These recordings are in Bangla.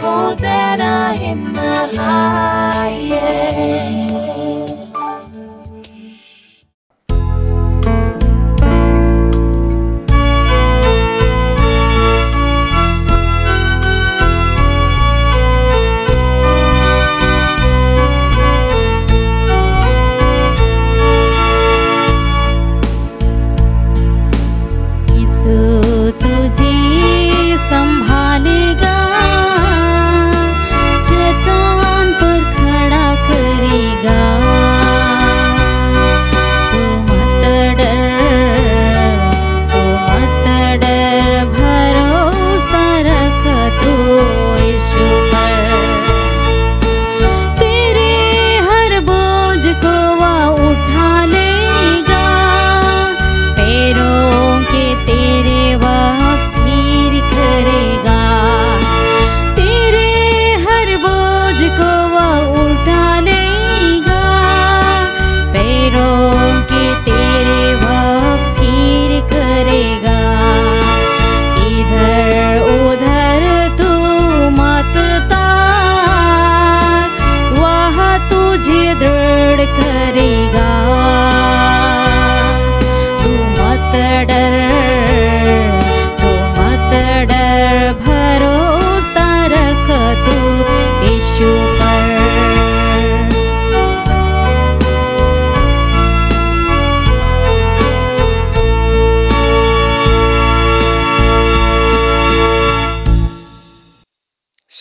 Hosanna in the highest.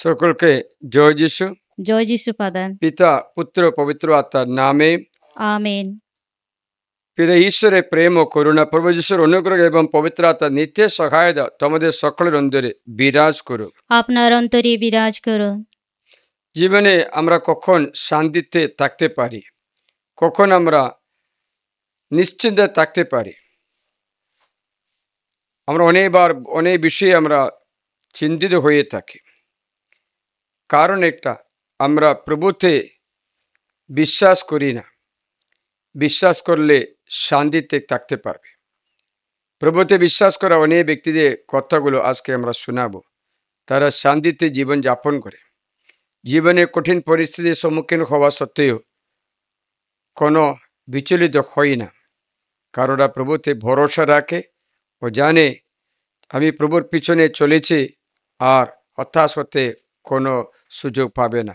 সকলকে জয় যিশু। জয় যিশু ফাদার। পিতা পুত্র পবিত্র আত্মার নামে আমেন। পিতা ঈশ্বরের প্রেম ও করুণা, প্রভু যিশুর অনুগ্রহ এবং পবিত্র আত্মার নিত্য সহায়তা তোমাদের সকলের অন্তরে বিরাজ করুক। আপনার অন্তরে বিরাজ করুন। জীবনে আমরা কখন শান্তিতে থাকতে পারি, কখন আমরা নিশ্চিন্তে থাকতে পারি? আমরা অনেকবার অনেক বিষয়ে আমরা চিন্তিত হয়ে থাকি। কারণ একটা, আমরা প্রভুতে বিশ্বাস করি না। বিশ্বাস করলে শান্তিতে থাকতে পারবে। প্রভুতে বিশ্বাস করা অনেক ব্যক্তিদের কথাগুলো আজকে আমরা শোনাবো। তারা শান্তিতে জীবন যাপন করে, জীবনে কঠিন পরিস্থিতির সম্মুখীন হওয়া সত্ত্বেও কোনো বিচলিত হয় না। কারণ ওরা প্রভুতে ভরসা রাখে ও জানে আমি প্রভুর পিছনে চলেছি আর হতাশ হতে কোনো সুযোগ পাবে না।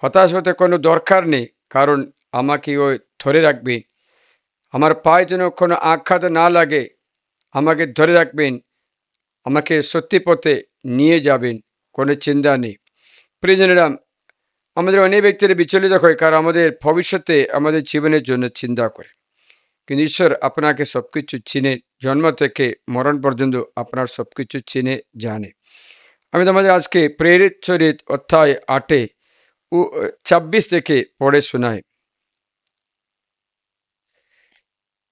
হতাশ হতে কোনো দরকার নেই, কারণ আমাকে ওই ধরে রাখবেন। আমার পায়ে যেন কোনো আঘাত না লাগে, আমাকে ধরে রাখবেন, আমাকে সত্যি পথে নিয়ে যাবেন, কোনো চিন্তা নেই। প্রিয়জনেরা, আমাদের অনেক ব্যক্তিরা বিচলিত হয়, কারণ আমাদের ভবিষ্যতে আমাদের জীবনের জন্য চিন্তা করে। কিন্তু ঈশ্বর আপনাকে সব কিছু চিনে, জন্ম থেকে মরণ পর্যন্ত আপনার সব কিছু চিনে জানে। আমি তোমাদের আজকে প্রেরিত চরিত অধ্যায় 8:26 থেকে পড়ে শোনাই।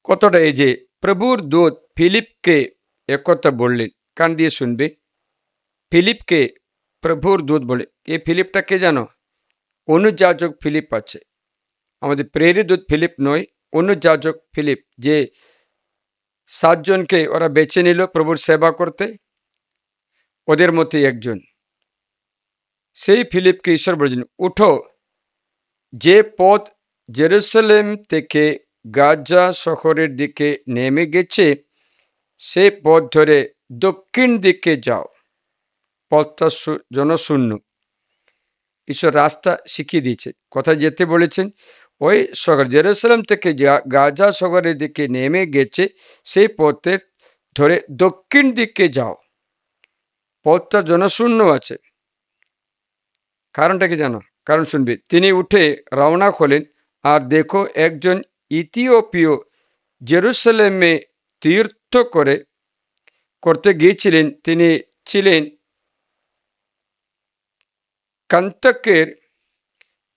কতটা এই যে প্রভুর দূত ফিলিপকে একথা বললেন, কান দিয়ে শুনবে। ফিলিপকে প্রভুর দূত বলে। এই ফিলিপটা কে জানো? অনুযাজক ফিলিপ আছে। আমাদের প্রেরিত দূত ফিলিপ নয়, অনুযাজক ফিলিপ, যে 7 জনকে ওরা বেছে নিল প্রভুর সেবা করতে, ওদের মধ্যে একজন। সেই ফিলিপকে ঈশ্বর বলেছেন, উঠো, যে পথ জেরুসালেম থেকে গাজা শহরের দিকে নেমে গেছে সে পথ ধরে দক্ষিণ দিকে যাও। পথটা জনশূন্য। ঈশ্বর রাস্তা শিখিয়ে দিয়েছে। কোথায় যেতে বলেছেন? ওই শহর জেরুসালেম থেকে গাজা শহরের দিকে নেমে গেছে সেই পথের ধরে দক্ষিণ দিকে যাও। পথটা জনশূন্য আছে। কারণটা কি জানো? কারণ শুনবে। তিনি উঠে রওনা হলেন, আর দেখো একজন ইথিওপীয় জেরুসালেমে তীর্থ করতে গিয়েছিলেন। তিনি ছিলেন কান্তাকের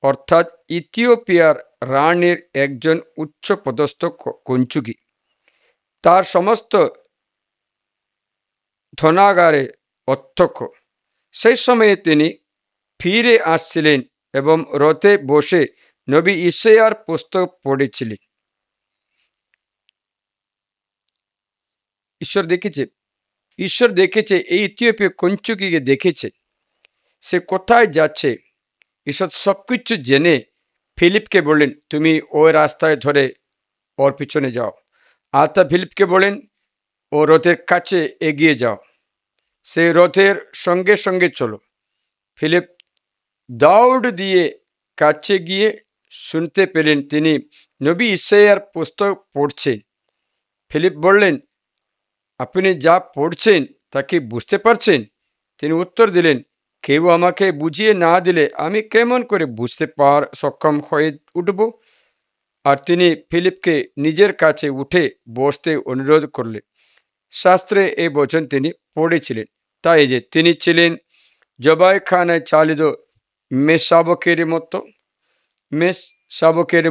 অর্থাৎ ইথিওপিয়ার রানীর একজন উচ্চপদস্থ কঞ্চুকি। তার সমস্ত ধনাগারে অধ্যক্ষ। সেই সময়ে তিনি ফিরে আসছিলেন এবং রথে বসে নবী ইসাইয়ার পুস্তক পড়েছিলেন। ঈশ্বর দেখেছে, ঈশ্বর দেখেছে, এই ইথিওপিয়া কঞ্চুকিকে দেখেছে, সে কোথায় যাচ্ছে। ঈশ্বর সব কিছু জেনে ফিলিপকে বললেন, তুমি ওই রাস্তায় ধরে ওর পিছনে যাও। আতা ফিলিপকে বলেন, ও রথের কাছে এগিয়ে যাও, সে রথের সঙ্গে সঙ্গে চলো। ফিলিপ দৌড় দিয়ে কাছে গিয়ে শুনতে পেলেন তিনি নবী ইসাইয়ার পুস্তক পড়ছেন। ফিলিপ বললেন, আপনি যা পড়ছেন তা কি বুঝতে পারছেন? তিনি উত্তর দিলেন, কেউ আমাকে বুঝিয়ে না দিলে আমি কেমন করে বুঝতে সক্ষম হয়ে উঠব? আর তিনি ফিলিপকে নিজের কাছে উঠে বসতে অনুরোধ করলেন। শাস্ত্রে এই বচন তিনি পড়েছিলেন, তাই যে তিনি ছিলেন জবাইখানায় চালিত মেষ শাবকের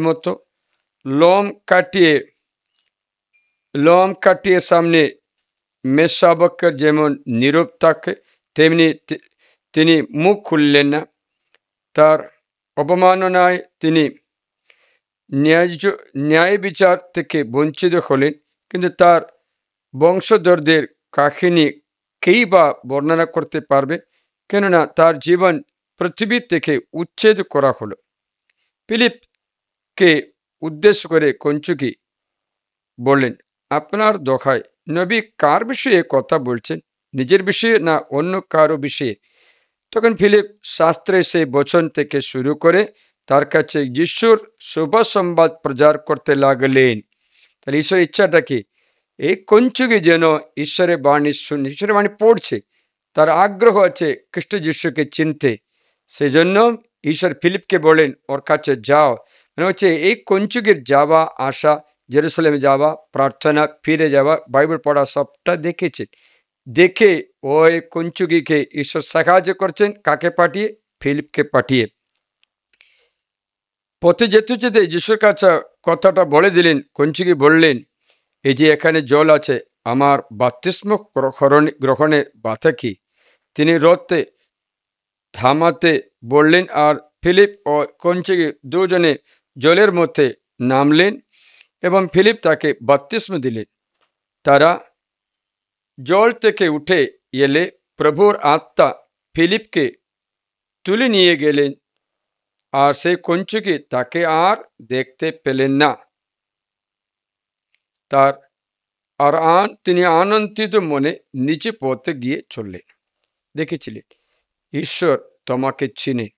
মতো লোম কাটিয়ে সামনে মেষ শাবকের যেমন নীরব থাকে, তেমনি তিনি মুখ খুললেন না। তার অবমাননায় তিনি ন্যায় বিচার থেকে বঞ্চিত হলেন, কিন্তু তার বংশধরদের কাহিনী কেই বা বর্ণনা করতে পারবে? কেননা তার জীবন পৃথিবী থেকে উচ্ছেদ করা হলো। ফিলিপকে উদ্দেশ্য করে কঞ্চুকি বললেন, আপনার দোহাই, নবী কার বিষয়ে কথা বলছেন, নিজের বিষয়ে না অন্য কারো বিষয়ে? তখন ফিলিপ শাস্ত্রে সেই বচন থেকে শুরু করে তার কাছে যিশুর শুভ সংবাদ প্রচার করতে লাগলেন। তাহলে ঈশ্বরের ইচ্ছাটা কি? এই কঞ্চুকি যেন ঈশ্বরের বাণী পড়ছে, তার আগ্রহ আছে খ্রিস্ট যিশুকে চিনতে। সেই জন্য ঈশ্বর ফিলিপকে বলেন, ওর কাছে যাও। মানে হচ্ছে এই কঞ্চুকির যাওয়া আসা, জেরুসালেমে যাওয়া, প্রার্থনা, ফিরে যাওয়া, বাইবেল পড়া, সবটা দেখেছেন। দেখে ওই কঞ্চুকিকে ঈশ্বর সাহায্য করছেন। কাকে পাঠিয়ে? ফিলিপকে পাঠিয়ে। পথে যেতে যেতে যিশুর কাছে কথাটা বলে দিলেন। কঞ্চুকি বললেন, এই যে এখানে জল আছে, আমার বাপ্তিস্ম গ্রহণের বাধা কি? তিনি রথে থামাতে বললেন, আর ফিলিপ ও কঞ্চুকি দুজনে জলের মধ্যে নামলেন এবং ফিলিপ তাকে বাপ্তিস্ম দিলেন। তারা জল থেকে উঠে এলে প্রভুর আত্মা ফিলিপকে তুলে নিয়ে গেলেন, আর সেই কঞ্চুকি তাকে আর দেখতে পেলেন না। তিনি আনন্দিত মনে নিচে পথে গিয়ে চললেন। দেখেছিলেন ঈশ্বর তোমাকে চিনেন,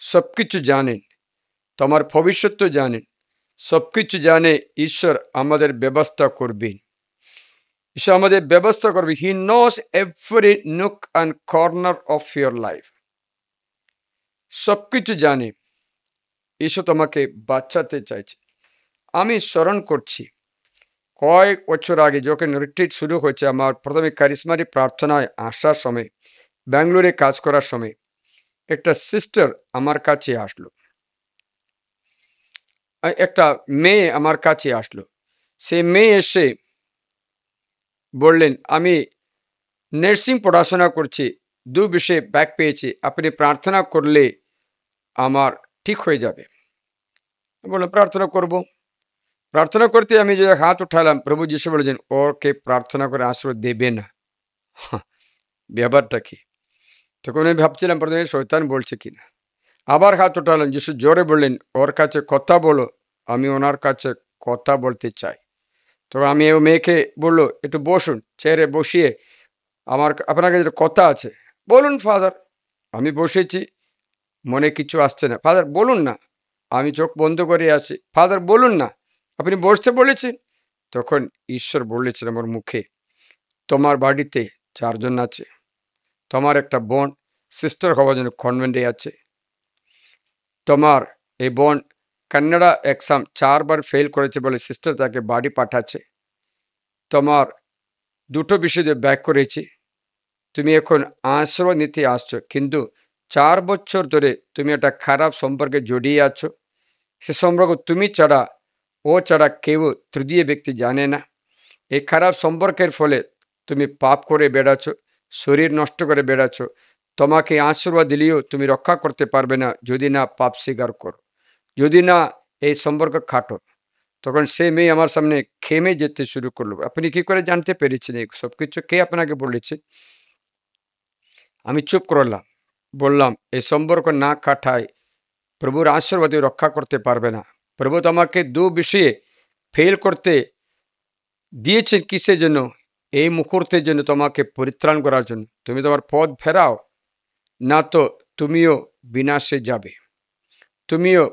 সবকিছু জানেন, তোমার ভবিষ্যৎ জানেন, সবকিছু জানে। ঈশ্বর আমাদের ব্যবস্থা করবেন, ঈশ্বর আমাদের ব্যবস্থা করবে। He knows every nook and corner of your life. সবকিছু জানে। ঈশ্বর তোমাকে বাঁচাতে চাইছে। আমি স্মরণ করছি কয়েক বছর আগে যখন রিট্রিট শুরু হয়েছে, আমার প্রথমে কারিশমারি প্রার্থনায় আসার সময়, ব্যাঙ্গালোরে কাজ করার সময়, একটা সিস্টার আমার কাছে আসলো, একটা মেয়ে আমার কাছে আসলো। সে মেয়ে এসে বললেন, আমি নার্সিং পড়াশোনা করছি, 2 বিষয়ে ব্যাক পেয়েছি, আপনি প্রার্থনা করলে আমার ঠিক হয়ে যাবে। বললাম, প্রার্থনা করব। প্রার্থনা করতে আমি যে হাত উঠালাম, প্রভু যিশু বলেছেন, ওকে প্রার্থনা করে আশ্রয় দেবে না। ব্যাপারটা কি? তখন আমি ভাবছিলাম প্রথমে শয়তান বলছে কিনা। আবার হাত উঠালাম, যিশু জোরে বললেন, ওর কাছে কথা বলো, আমি ওনার কাছে কথা বলতে চাই। তো আমি ও মেয়েকে বললো, একটু বসুন, চেয়ারে বসিয়ে আপনার কাছে কথা আছে। বলুন ফাদার। আমি বসেছি, মনে কিছু আসছে না। ফাদার বলুন না। আমি চোখ বন্ধ করে আছি। ফাদার বলুন না, আপনি বসতে বলেছেন। তখন ঈশ্বর বলেছেন আমার মুখে, তোমার বাড়িতে 4 জন আছে, তোমার একটা বোন সিস্টার হওয়ার জন্য কনভেন্টে আছে, তোমার এই বোন কান্নাডা এক্সাম 4 বার ফেল করেছে বলে সিস্টার তাকে বাড়ি পাঠাচ্ছে, তোমার 2টো বিষয়ে ব্যাক করেছি, তুমি এখন আশ্রয় নিতে আসছো, কিন্তু 4 বছর ধরে তুমি একটা খারাপ সম্পর্কে জড়িয়ে আছো। সে সম্পর্ক তুমি ছাড়া, ও ছাড়া কেউ তৃতীয় ব্যক্তি জানে না। এই খারাপ সম্পর্কের ফলে তুমি পাপ করে বেড়াচ্ছ, শরীর নষ্ট করে বেড়াচ্ছ। তোমাকে আশীর্বাদ দিলেও তুমি রক্ষা করতে পারবে না যদি না পাপ স্বীকার করো, যদি না এই সম্পর্ক খাটো। তখন সে মেয়ে আমার সামনে খেমে যেতে শুরু করলো। আপনি কি করে জানতে পেরেছেন এই সব কিছু? কে আপনাকে বলেছে? আমি চুপ করলাম, বললাম এই সম্পর্ক না কাটায় প্রভুর আশীর্বাদে রক্ষা করতে পারবে না। প্রভু তো আমাকে দু বিষয়ে ফেল করতে দিয়েছেন, কিসের জন্য? এই মুহূর্তের জন্য, তোমাকে পরিত্রাণ করার জন্য। তুমি তোমার পথ ফেরাও, না তো তুমিও বিনাশে যাবে, তুমিও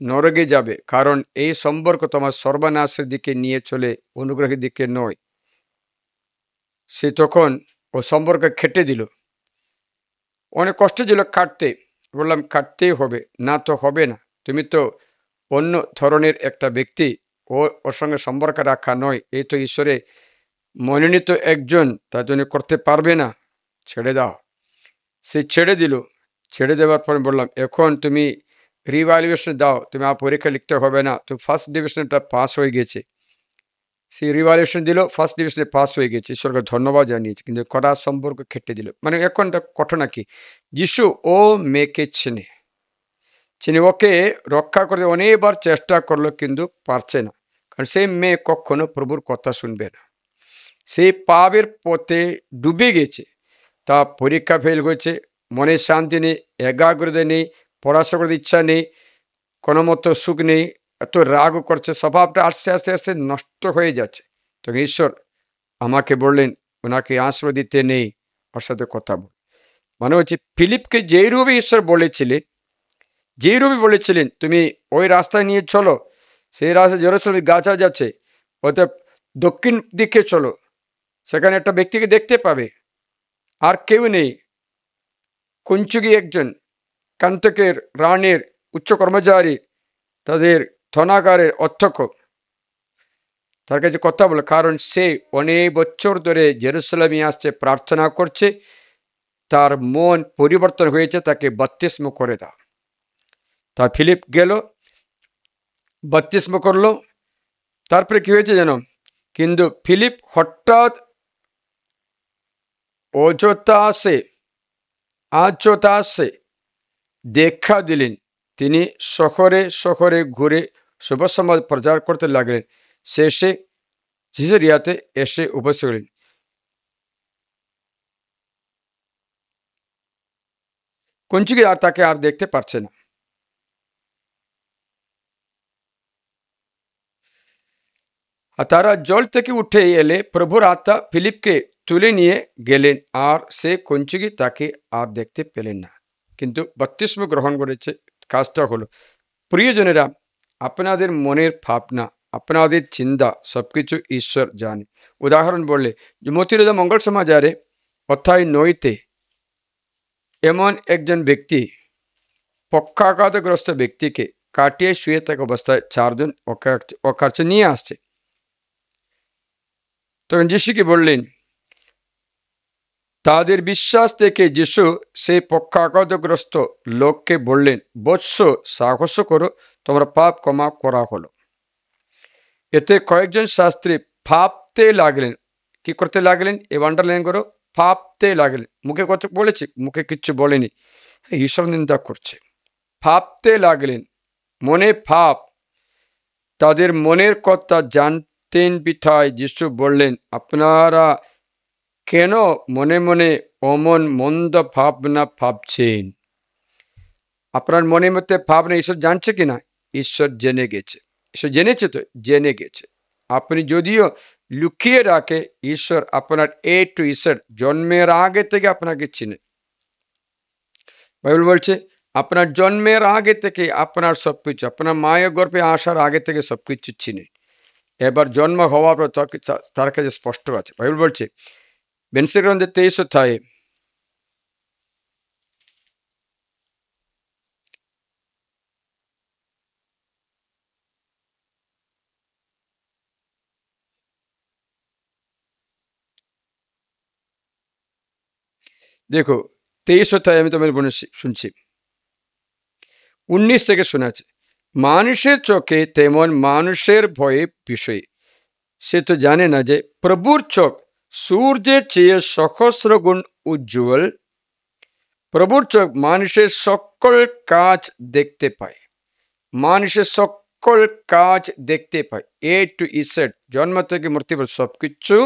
নরকে যাবে। কারণ এই সম্পর্ক তোমার সর্বনাশের দিকে নিয়ে চলে, অনুগ্রহের দিকে নয়। সে তখন ও সম্পর্ক কেটে দিল। অনেক কষ্ট ছিল কাটতে। বললাম কাটতেই হবে, না তো হবে না। তুমি তো অন্য ধরনের একটা ব্যক্তি, ওর সঙ্গে সম্পর্ক রাখা নয়। এই তো ঈশ্বরে মনোনীত একজন, তার জন্য করতে পারবে না, ছেড়ে দাও। সে ছেড়ে দিল। ছেড়ে দেওয়ার পরে বললাম এখন তুমি রিভ্যালুয়েশন দাও, তুমি আর পরীক্ষা লিখতে হবে না, তো ফার্স্ট ডিভিশনটা পাস হয়ে গেছে। সে রিভ্যালুয়েশন দিল, ফার্স্ট ডিভিশনে পাস হয়ে গেছে, ঈশ্বরকে ধন্যবাদ জানিয়েছে। কিন্তু কড়া সম্পর্ক কেটে দিল। মানে এখনটা ঘটনা কি? যিশু ও মেয়েকে চিনে ওকে রক্ষা করতে অনেকবার চেষ্টা করলো, কিন্তু পারছে না। কারণ সেই মেয়ে কখনো প্রভুর কথা শুনবে না। সেই পাপের পথে ডুবে গেছে। তা পরীক্ষা ফেল হয়েছে, মনে শান্তি নেই, একাগ্রতা নেই, পড়াশোনা করতে ইচ্ছা নেই, কোনো মতো সুখ নেই, এত রাগ করছে, স্বভাবটা আস্তে আস্তে আস্তে নষ্ট হয়ে যাচ্ছে। তখন ঈশ্বর আমাকে বললেন ওনাকে আশ্রয় দিতে নেই, ওর সাথে কথা বল। মানে হচ্ছে ফিলিপকে যেই রূপে ঈশ্বর বলেছিলেন তুমি ওই রাস্তায় নিয়ে চলো, সেই রাস্তায় জেরুজালেমে গাছা যাচ্ছে, ওতে দক্ষিণ দিকে চলো, সেখানে একটা ব্যক্তিকে দেখতে পাবে, আর কেউ নেই, কুঞ্চুগি একজন কান্তকের রানীর উচ্চ কর্মচারী, তাদের ধনাগারের অধ্যক্ষ, তার কাছে কথা বলে। কারণ সে অনেক বছর ধরে জেরুজালেমে আসছে, প্রার্থনা করছে, তার মন পরিবর্তন হয়েছে, তাকে বাপ্তিস্ম করে দাও। তা ফিলিপ গেল, বাপ্তিস্ম করলো। তারপরে কি হয়েছে জানো? কিন্তু ফিলিপ হঠাৎ অযথা আসে দেখা দিলেন। তিনি শহরে শহরে ঘুরে শুভ সমাজ প্রচার করতে লাগলেন। শেষে সিজারিয়াতে এসে উপস্থিত হলেন। কুঞ্চুকি আর তাকে আর দেখতে পারছে না। আর তারা জল থেকে উঠে এলে প্রভুর আত্মা ফিলিপকে তুলে নিয়ে গেলেন, আর সে কুঞ্চুকি তাকে আর দেখতে পেলেন না, কিন্তু বাপ্তিস্ম গ্রহণ করেছে। কাজটা হলো, প্রিয়জনেরা, আপনাদের মনের ভাবনা, আপনাদের চিন্তা সবকিছু ঈশ্বর জানে। উদাহরণ বললে, মতিরোধা মঙ্গল সমাচারে অধ্যায় 9-তে এমন একজন ব্যক্তি, পক্ষাঘাতগ্রস্ত ব্যক্তিকে কাটিয়ে শুয়ে থাকা অবস্থায় 4 জন ওর কাছে নিয়ে আসছে। তখন যিশুকে বললেন, তাদের বিশ্বাস থেকে যিশু সেই পক্ষাঘাতগ্রস্ত লোককে বললেন, বৎস, সাহস করো, তোমরা পাপ ক্ষমা করা হলো। এতে কয়েকজন শাস্ত্রী ভাবতে লাগলেন। কি করতে লাগলেন? এই আন্ডারলাইন করো, ভাবতে লাগলেন। মুখে কথা বলেছে, মুখে কিচ্ছু বলেনি, ঈশ্বর নিন্দা করছে। ভাবতে লাগলেন, মনে ভাব। তাদের মনের কথা জানতেন বিধায় যিশু বললেন, আপনারা কেন মনে মনে অমন মন্দ ভাবনা ভাবছেন? আপনার মনের মধ্যে ভাবনা ঈশ্বর জানছে কিনা? ঈশ্বর জেনে গেছে। ঈশ্বর জেনেছে তো, জেনে গেছে। আপনি যদিও লুকিয়ে রাখে, ঈশ্বর আপনার এ টু ঈশ্বর জন্মের আগে থেকে আপনাকে চিনে। বাইবেল বলছে আপনার জন্মের আগে থেকে আপনার সবকিছু, আপনার মায়ের গর্ভে আসার আগে থেকে সবকিছু চিনে। এবার জন্ম হওয়ার পর তার কাছে স্পষ্ট আছে। বাইবেল বলছে বেনসির গ্রন্থে 23 অধ্যায়ে দেখো, 23 অধ্যায়ে আমি তোমার বলে শুনছি, 19 থেকে শোনাচ্ছে। মানুষের চোখে তেমন মানুষের ভয়ে বিষয়, সে তো জানে না যে প্রভুর চোখ সূর্যের চেয়ে সহস্র গুণ উজ্জ্বল। প্রভুর চোখ মানুষের সকল কাজ দেখতে পায়। মানুষের সকল কাজ দেখতে পায়, এ টু ইসেড, জন্ম থেকে মৃত্যু পর্যন্ত সবকিছু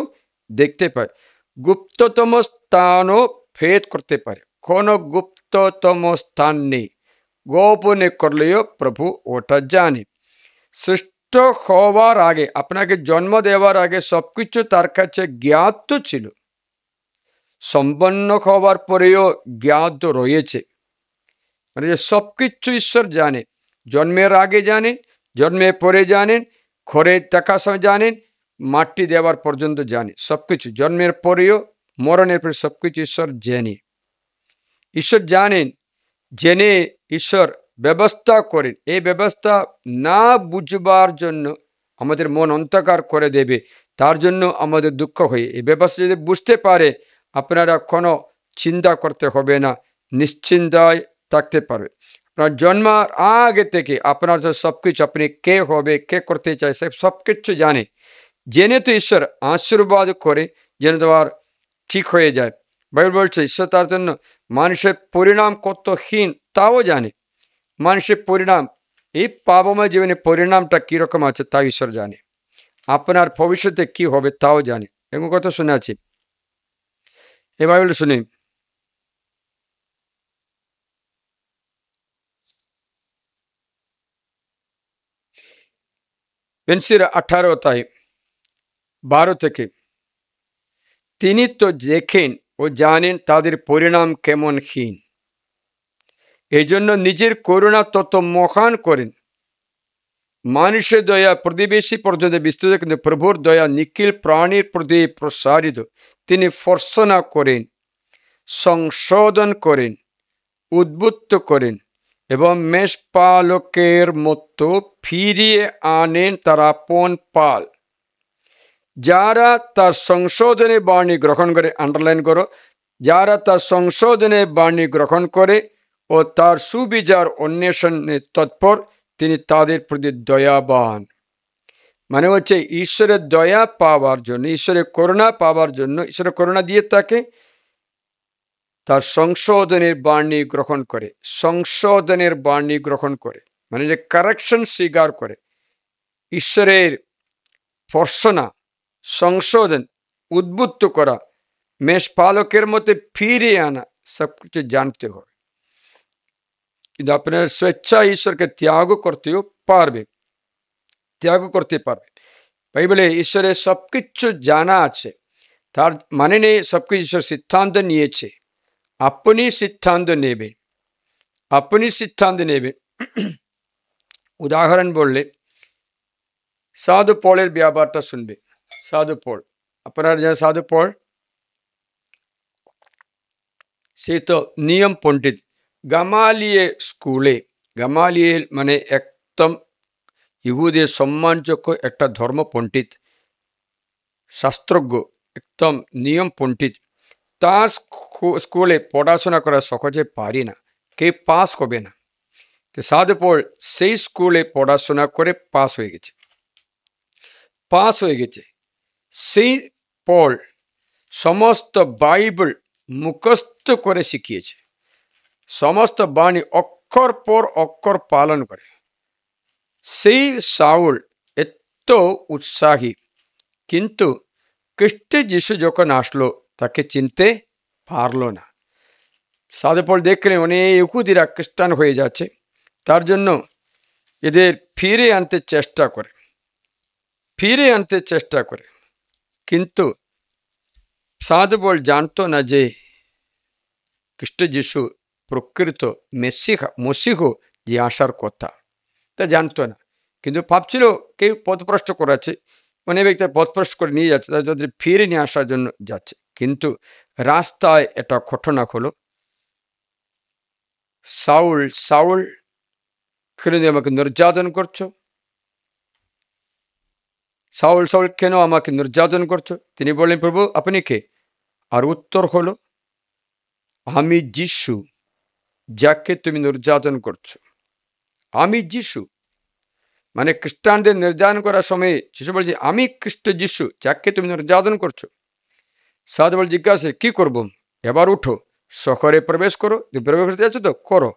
দেখতে পায়। গুপ্ততম স্থানও ভেদ করতে পারে, কোনো গুপ্ততম স্থান নেই, গোপনে করলেও প্রভু ওটা জানে। সৃষ্ট হওয়ার আগে, আপনাকে জন্ম দেওয়ার আগে সবকিছু তার কাছে জ্ঞাত ছিল, সম্পন্ন হওয়ার পরেও জ্ঞাত রয়েছে। মানে যে সবকিছু ঈশ্বর জানে, জন্মের আগে জানেন, জন্মের পরে জানেন, ঘরে থাকার সময় জানেন, মাটি দেওয়ার পর্যন্ত জানে, সবকিছু জন্মের পরেও মরণের পরে সবকিছু ঈশ্বর জানে। ঈশ্বর জানেন, জেনে ঈশ্বর ব্যবস্থা করেন। এই ব্যবস্থা না বুঝবার জন্য আমাদের মন অন্ধকার করে দেবে, তার জন্য আমাদের দুঃখ হয়। এই ব্যবস্থা যদি বুঝতে পারে, আপনারা কোনো চিন্তা করতে হবে না, নিশ্চিন্তায় থাকতে পারবে। আপনার জন্মার আগে থেকে আপনার তো সব কিছু, আপনি কে হবে, কে করতে চাই, সব কিছু জানে। জেনে তো ঈশ্বর আশীর্বাদ করে যেন তোমার ঠিক হয়ে যায়। বাইবেল বলছে ঈশ্বর তার জন্য মানুষের পরিণাম কত হীন তাও জানে। মানুষের পরিণাম, এই পাপময় জীবনে পরিণামটা কীরকম আছে তাও ঈশ্বর জানে। আপনার ভবিষ্যতে কি হবে তাও জানে। এরকম কথা শুনে আছি। এ বাইবেল শুনি, বেনসির 18:12 থেকে, তিনি তো দেখেন ও জানেন তাদের পরিণাম কেমন হীন, এই জন্য নিজের করুণা তত মহান করেন। মানুষের দয়া প্রতিবেশী পর্যন্ত বিস্তৃত, কিন্তু প্রভুর দয়া নিখিল প্রাণীর প্রতি প্রসারিত। তিনি ভর্ৎসনা করেন, সংশোধন করেন, উদ্বুদ্ধ করেন এবং মেষপালকের মতো ফিরিয়ে আনেন তার আপন পাল। যারা তার সংশোধনের বাণী গ্রহণ করে, আন্ডারলাইন করো, যারা তার সংশোধনের বাণী গ্রহণ করে ও তার সুবিচার অন্বেষণে তৎপর, তিনি তাদের প্রতি দয়াবান। মানে হচ্ছে ঈশ্বরের দয়া পাওয়ার জন্য, ঈশ্বরের করুণা পাওয়ার জন্য, ঈশ্বরের করুণা দিয়ে তাকে তার সংশোধনের বাণী গ্রহণ করে, সংশোধনের বাণী গ্রহণ করে, মানে যে কারেকশন স্বীকার করে, ঈশ্বরের ভর্ৎসনা, সংশোধন, উদ্বুদ্ধ করা, মেষপালকের মধ্যে ফিরিয়ে আনা, সব কিছু জানতে হবে। কিন্তু আপনার স্বেচ্ছা ঈশ্বরকে ত্যাগ করতেও পারবে, ত্যাগ করতে পারবে। বাইবেলে ঈশ্বরের সব কিছু জানা আছে, তার মানে নেই সব কিছু ঈশ্বর সিদ্ধান্ত নিয়েছে। আপনি সিদ্ধান্ত নেবেন, আপনি সিদ্ধান্ত নেবেন। উদাহরণ বললে সাধু পলের ব্যাপারটা শুনবে। সাধু পল, আপনারা জানেন সাধু পল, সে তো নিয়ম পণ্ডিত। গামালিয়েল স্কুলে, গামালিয়েল মানে একদম ইহুদের সম্মানযোগ্য একটা ধর্ম পণ্ডিত, শাস্ত্রজ্ঞ, একদম নিয়ম পণ্ডিত। তার স্কুলে পড়াশোনা করা সহজে পারি না, কে পাস হবে না। তো সাধু পল সেই স্কুলে পড়াশোনা করে পাস হয়ে গেছে, পাস হয়ে গেছে। সেই পল সমস্ত বাইবেল মুখস্থ করে শিখিয়েছে, সমস্ত বাণী অক্ষর পর অক্ষর পালন করে। সেই শাউল এত উৎসাহী, কিন্তু খ্রিস্ট যিশু যখন আসলো তাকে চিনতে পারল না। সাধু পল দেখলেন অনেক ইহুদিরা খ্রিস্টান হয়ে যাচ্ছে, তার জন্য এদের ফিরে আনতে চেষ্টা করে, ফিরে আনতে চেষ্টা করে। কিন্তু সাধু পল জানতো না যে খ্রিস্ট যিশু প্রকৃত মসিহ যে আসার কথা, তা জানতো না। কিন্তু ভাবছিল কেউ পথভ্রষ্ট করাচ্ছে, অনেক ব্যক্তি পথভ্রষ্ট করে নিয়ে যাচ্ছে, তাদের ফিরে নিয়ে আসার জন্য যাচ্ছে। কিন্তু রাস্তায় একটা ঘটনা হলো, সাউল, সাউল কেন আমাকে নির্যাতন করছো? সাউল, সাউল কেন আমাকে নির্যাতন করছো? তিনি বললেন, প্রভু আপনি কে? আর উত্তর হলো, আমি যিশু যাকে তুমি নির্যাতন করছো, আমি যিশু। মানে খ্রিস্টানদের নির্যাতন করার সময় যিশু বলছে, আমি খ্রিস্ট যিশু যাকে তুমি নির্যাতন করছো। সাধু বল জিজ্ঞাসা, কি করবো? এবার উঠো, শহরে প্রবেশ করো, প্রবেশ করতে যাচ্ছ তো করো।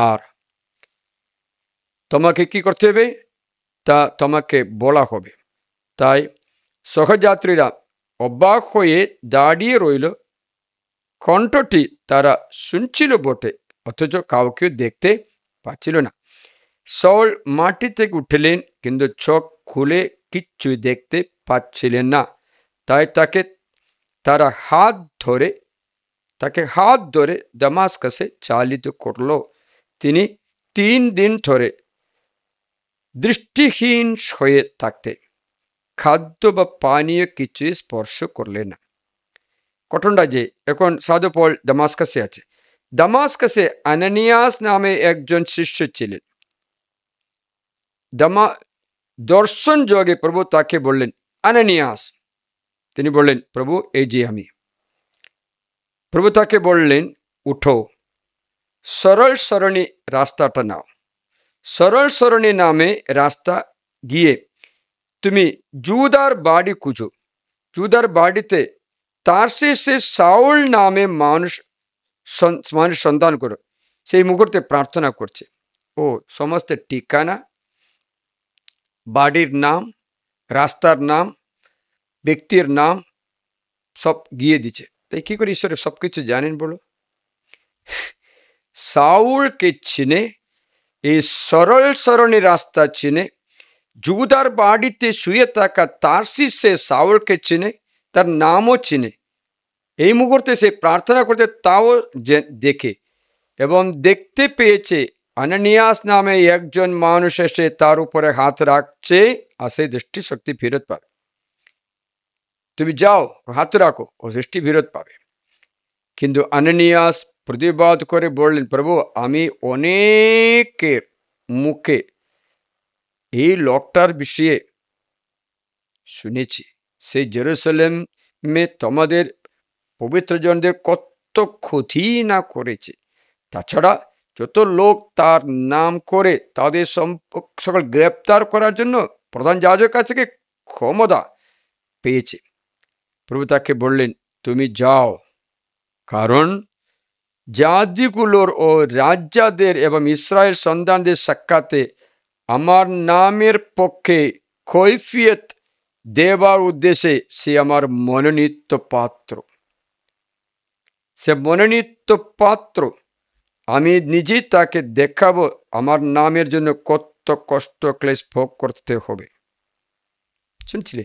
আর তোমাকে কি করতে হবে তা তোমাকে বলা হবে। তাই সহযাত্রীরা অবাক হয়ে দাঁড়িয়ে রইল। কণ্ঠটি তারা শুনছিল বটে, অথচ কাউকে দেখতে পাচ্ছিল না। শাউল মাটি থেকে উঠলেন, কিন্তু চোখ খুলে কিচ্ছুই দেখতে পাচ্ছিলেন না। তাই তারা তাকে হাত ধরে দামাস্কাসে চালিত করল। তিনি 3 দিন ধরে দৃষ্টিহীন হয়ে থাকতে খাদ্য বা পানীয় কিছুই স্পর্শ করলেন না। ঘটনাটা যে এখন সাধু পল দামাস্কাসে আছে। দামাস্কাসে আনানিয়াস নামে একজন শিষ্য ছিলেন। দর্শন যোগে প্রভু তাকে বললেন, আনানিয়াস। তিনি বললেন, প্রভু এই যে আমি। প্রভু তাকে বললেন, উঠো, সরল সরণী রাস্তাটা নাও। সরল সরণী নামে রাস্তা গিয়ে তুমি জুদার বাড়ি খুঁজো। জুদার বাড়িতে তার্সিসে শাউল নামে মানুষ সন্ধান করো। সেই মুহূর্তে প্রার্থনা করছে। ও সমস্ত ঠিকানা, বাড়ির নাম, রাস্তার নাম, ব্যক্তির নাম সব গিয়ে দিচ্ছে। তাই কি করে ঈশ্বর সব কিছু জানেন বলো? শাউলকে চিনে, এই সরল সরণী রাস্তা চিনে, জুদার বাড়িতে শুয়ে থাকা তার্সিসে শাউলকে চিনে, তার নামও চিনে। এই মুহূর্তে সে প্রার্থনা করতে তাও দেখে এবং দেখতে পেয়েছে আনানিয়াস নামে একজন মানুষ এসে তার উপরে হাত রাখছে, আর সেই দৃষ্টিশক্তি ফেরত পাবে। তুমি যাও, হাত রাখো, ও দৃষ্টি ফেরত পাবে। কিন্তু আনানিয়াস প্রতিবাদ করে বললেন, প্রভু আমি অনেকের মুখে এই লোকটার বিষয়ে শুনেছি। সেই জেরুসালেমে তোমাদের পবিত্রজনদের কত ক্ষতি না করেছে। তাছাড়া যত লোক তার নাম করে তাদের সকল গ্রেপ্তার করার জন্য প্রধান যাজকের কাছ থেকে ক্ষমতা পেয়েছে। প্রভু তাকে বললেন, তুমি যাও, কারণ জাতিগুলোর ও রাজ্যদের এবং ইসরায়েল সন্তানদের সাক্ষাতে আমার নামের পক্ষে কৈফিয়ত দেবার উদ্দেশ্যে সে আমার মনোনীত পাত্র। সে মনোনীত পাত্র। আমি নিজেই তাকে দেখাবো আমার নামের জন্য কত কষ্ট ক্লেশ ভোগ করতে হবে। শুনছিলে?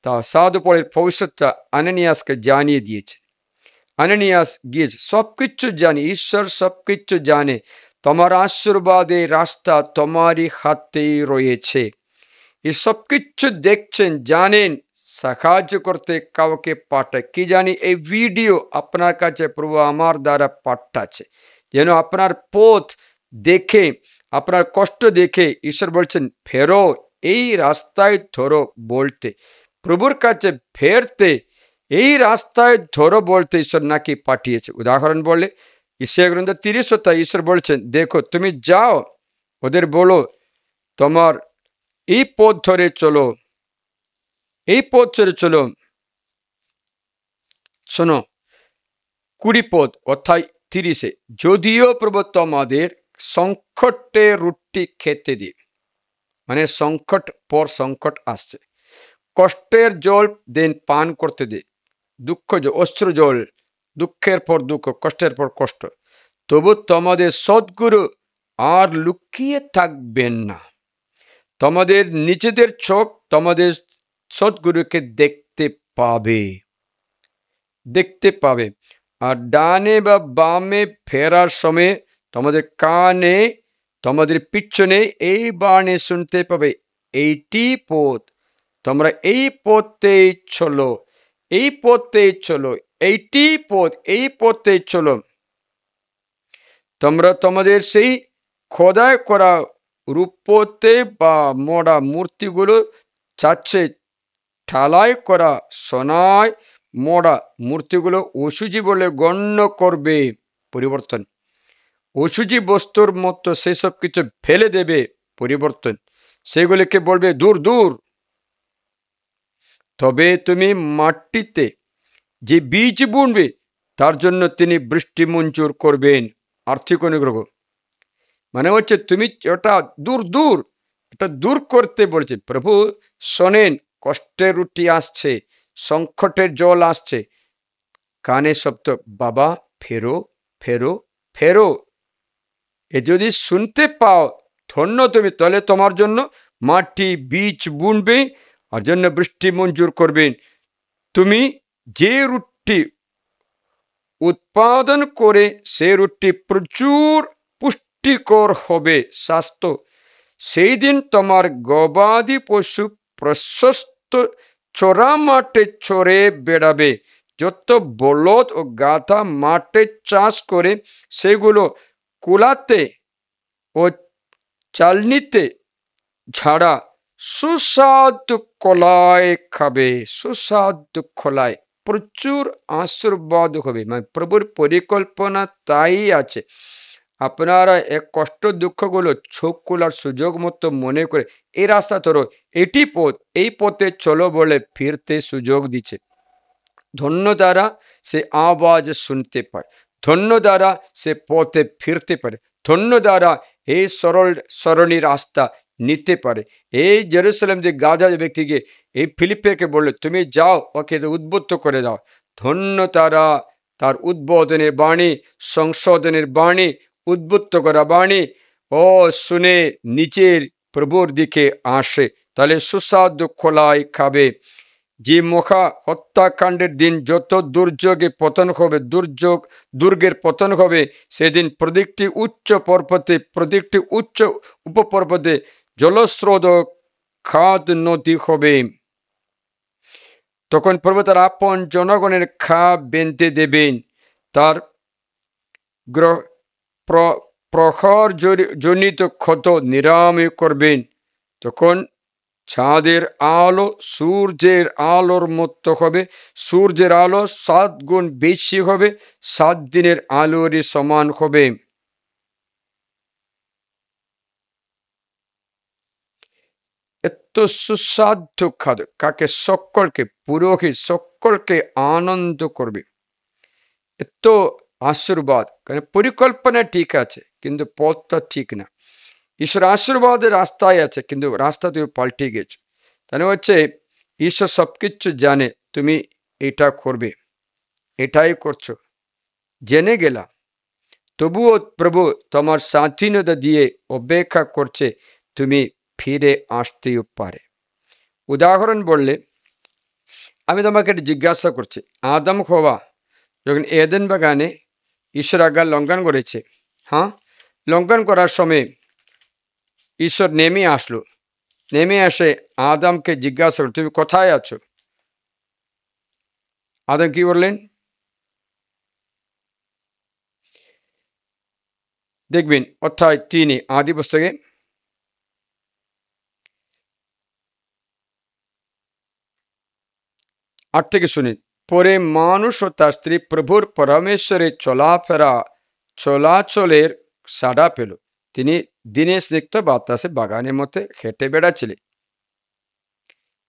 তা সাধু পলের ভবিষ্যৎটা আনানিয়াসকে জানিয়ে দিয়েছে। আনানিয়াস গিয়েছে, সবকিছু জানে, ঈশ্বর সবকিছু জানে। তোমার আশীর্বাদের রাস্তা তোমারই হাতেই রয়েছে। এই সবকিছু দেখছেন, জানেন, সাহায্য করতে কাউকে পাঠায়। কি জানি এই ভিডিও আপনার কাছে প্রভু আমার দ্বারা পাঠাচ্ছে, যেন আপনার পথ দেখে, আপনার কষ্ট দেখে ঈশ্বর বলছেন ফেরো, এই রাস্তায় ধরো বলতে, প্রভুর কাছে ফেরতে এই রাস্তায় ধরো বলতে ঈশ্বর নাকি পাঠিয়েছে। উদাহরণ বলে ঈশায়া গ্রন্থ 30 ঈশ্বর বলছেন, দেখো তুমি যাও, ওদের বলো তোমার এই পথ ধরে চলো, এই পথ ধরে চলো। শোনো 20 পদ অর্থাৎ 30, যদিও প্রভু তোমাদের সংকটে রুটি খেতে দিন, মানে সংকট পর সংকট আসছে, কষ্টের জল দেন পান করতে দে, অশ্রু জল, দুঃখের পর দুঃখ, কষ্টের পর কষ্ট, তবু তোমাদের সদ্গুরু আর লুকিয়ে থাকবেন না। তোমাদের নিজেদের চোখ তোমাদের সদ্গুরুকে দেখতে পাবে। আর ডানে বা বামে ফেরার সময় তোমাদের কানে, তোমাদের পিছনে এই বাণী শুনতে পাবে, এইটি পথ, তোমরা এই পথেই চলো, এই পথেই চলো, এইটি পথ, এই পথেই চলো। তোমরা তোমাদের সেই খোদাই করা রূপতে বা মোড়া মূর্তিগুলো চাচ্ছে, ঠালাই করা সোনায় মোড়া মূর্তিগুলো অসুচি বলে গণ্য করবে। পরিবর্তন, অসুচি বস্তুর মতো সেসব কিছু ফেলে দেবে। পরিবর্তন, সেগুলিকে বলবে দূর দূর। তবে তুমি মাটিতে যে বীজ বুনবে তার জন্য তিনি বৃষ্টি মঞ্জুর করবেন, আর্থিক অনুগ্রহ। মানে হচ্ছে তুমি ওটা দূর দূর, এটা দূর করতে বলছে। প্রভু শোনেন, কষ্টের রুটি আসছে, সংকটের জল আসছে, কানে শব্দ, বাবা ফেরো ফেরো ফেরো। এ যদি শুনতে পাও ধন্য তুমি, তাহলে তোমার জন্য মাটি বীজ বুনবে, আর জন্য বৃষ্টি মঞ্জুর করবেন। তুমি যে রুটি উৎপাদন করে সে রুটি প্রচুর পুষ্টিকর হবে স্বাস্থ্য। সেই দিন তোমার গবাদি পশু প্রশস্ত চড়া মাঠে চড়ে বেড়াবে। যত বলদ ও গাধা মাঠে চাষ করে সেগুলো কুলাতে ও চালনিতে ঝাড়া সুস্বাদু কলায় খাবে। সুস্বাদু কলায় প্রচুর আশীর্বাদ হবে। মানে প্রভুর পরিকল্পনা তাই আছে। আপনারা এক কষ্ট দুঃখগুলো চোখ খোলার সুযোগ মতো মনে করে এই রাস্তা ধরো, এটি পথ, এই পথে চলো বলে ফিরতে সুযোগ দিচ্ছে। ধন্য দ্বারা সে আওয়াজ শুনতে পায়, ধন্য দ্বারা সে পথে ফিরতে পারে, ধন্য দ্বারা এই সরণী রাস্তা নিতে পারে। এই জেরুসালেম যে গাধা ব্যক্তিকে এই ফিলিপেকে বললে তুমি যাও, ওকে উদ্বুদ্ধ করে দাও। ধন্য তারা, তার উদ্বোধনের বাণী, সংশোধনের বাণী, উদ্বুদ্ধ করা বাণী ও শুনে নিচের প্রভুর দিকে আসে, তাহলে সুস্বাদু খোলায় খাবে। যে মহা হত্যাকাণ্ডের দিন যত দুর্যোগে পতন হবে, দুর্গের পতন হবে, সেদিন প্রত্যেকটি উচ্চ পর্বতে, প্রত্যেকটি উচ্চ উপপর্বতে জলস্রোত খাদ নদী হবে। তখন প্রভু তার আপন জনগণের খা বেঁধে দেবেন, তার প্রখর জনিত ক্ষত নিরাময় করবেন। তখন চাঁদের আলো সূর্যের আলোর মতো হবে, সূর্যের আলো 7 গুণ বেশি হবে, 7 দিনের আলোরই সমান হবে। এত সুস্বাদু খাদ্য কাকে সকলকে, পুরোহিত সকলকে আনন্দ করবে। এত আশীর্বাদ, কারণ পরিকল্পনা ঠিক আছে কিন্তু পথটা ঠিক না। ঈশ্বর আশীর্বাদের রাস্তায় আছে কিন্তু রাস্তা তুমি পাল্টে গেছো। তাহলে হচ্ছে ঈশ্বর সবকিছু জানে, তুমি এটা করবে, এটাই করছো, জেনে গেলাম, তবুও প্রভু তোমার স্বাধীনতা দিয়ে অপেক্ষা করছে, তুমি ফিরে আসতেও পারে। উদাহরণ বললে আমি তোমাকে জিজ্ঞাসা করছি, আদম হওয়া যখন এদেন বাগানে ঈশ্বর আজ্ঞা লঙ্ঘন করেছে, হ্যাঁ, লঙ্ঘন করার সময় ঈশ্বর নেমে আসলো, নেমে আসে আদমকে জিজ্ঞাসা করল তুমি কোথায় আছো? আদম কি বললেন? দেখবেন অধ্যায় 3 আদি পুস্তকে, আট থেকে শুনি। পরে মানুষ ও তার স্ত্রী প্রভুর পরমেশ্বরের চলাচলের সাড়া পেল। তিনি দিনে স্নিগ্ধ বাতাসে বাগানের মধ্যে হেঁটে বেড়াচ্ছিলেন।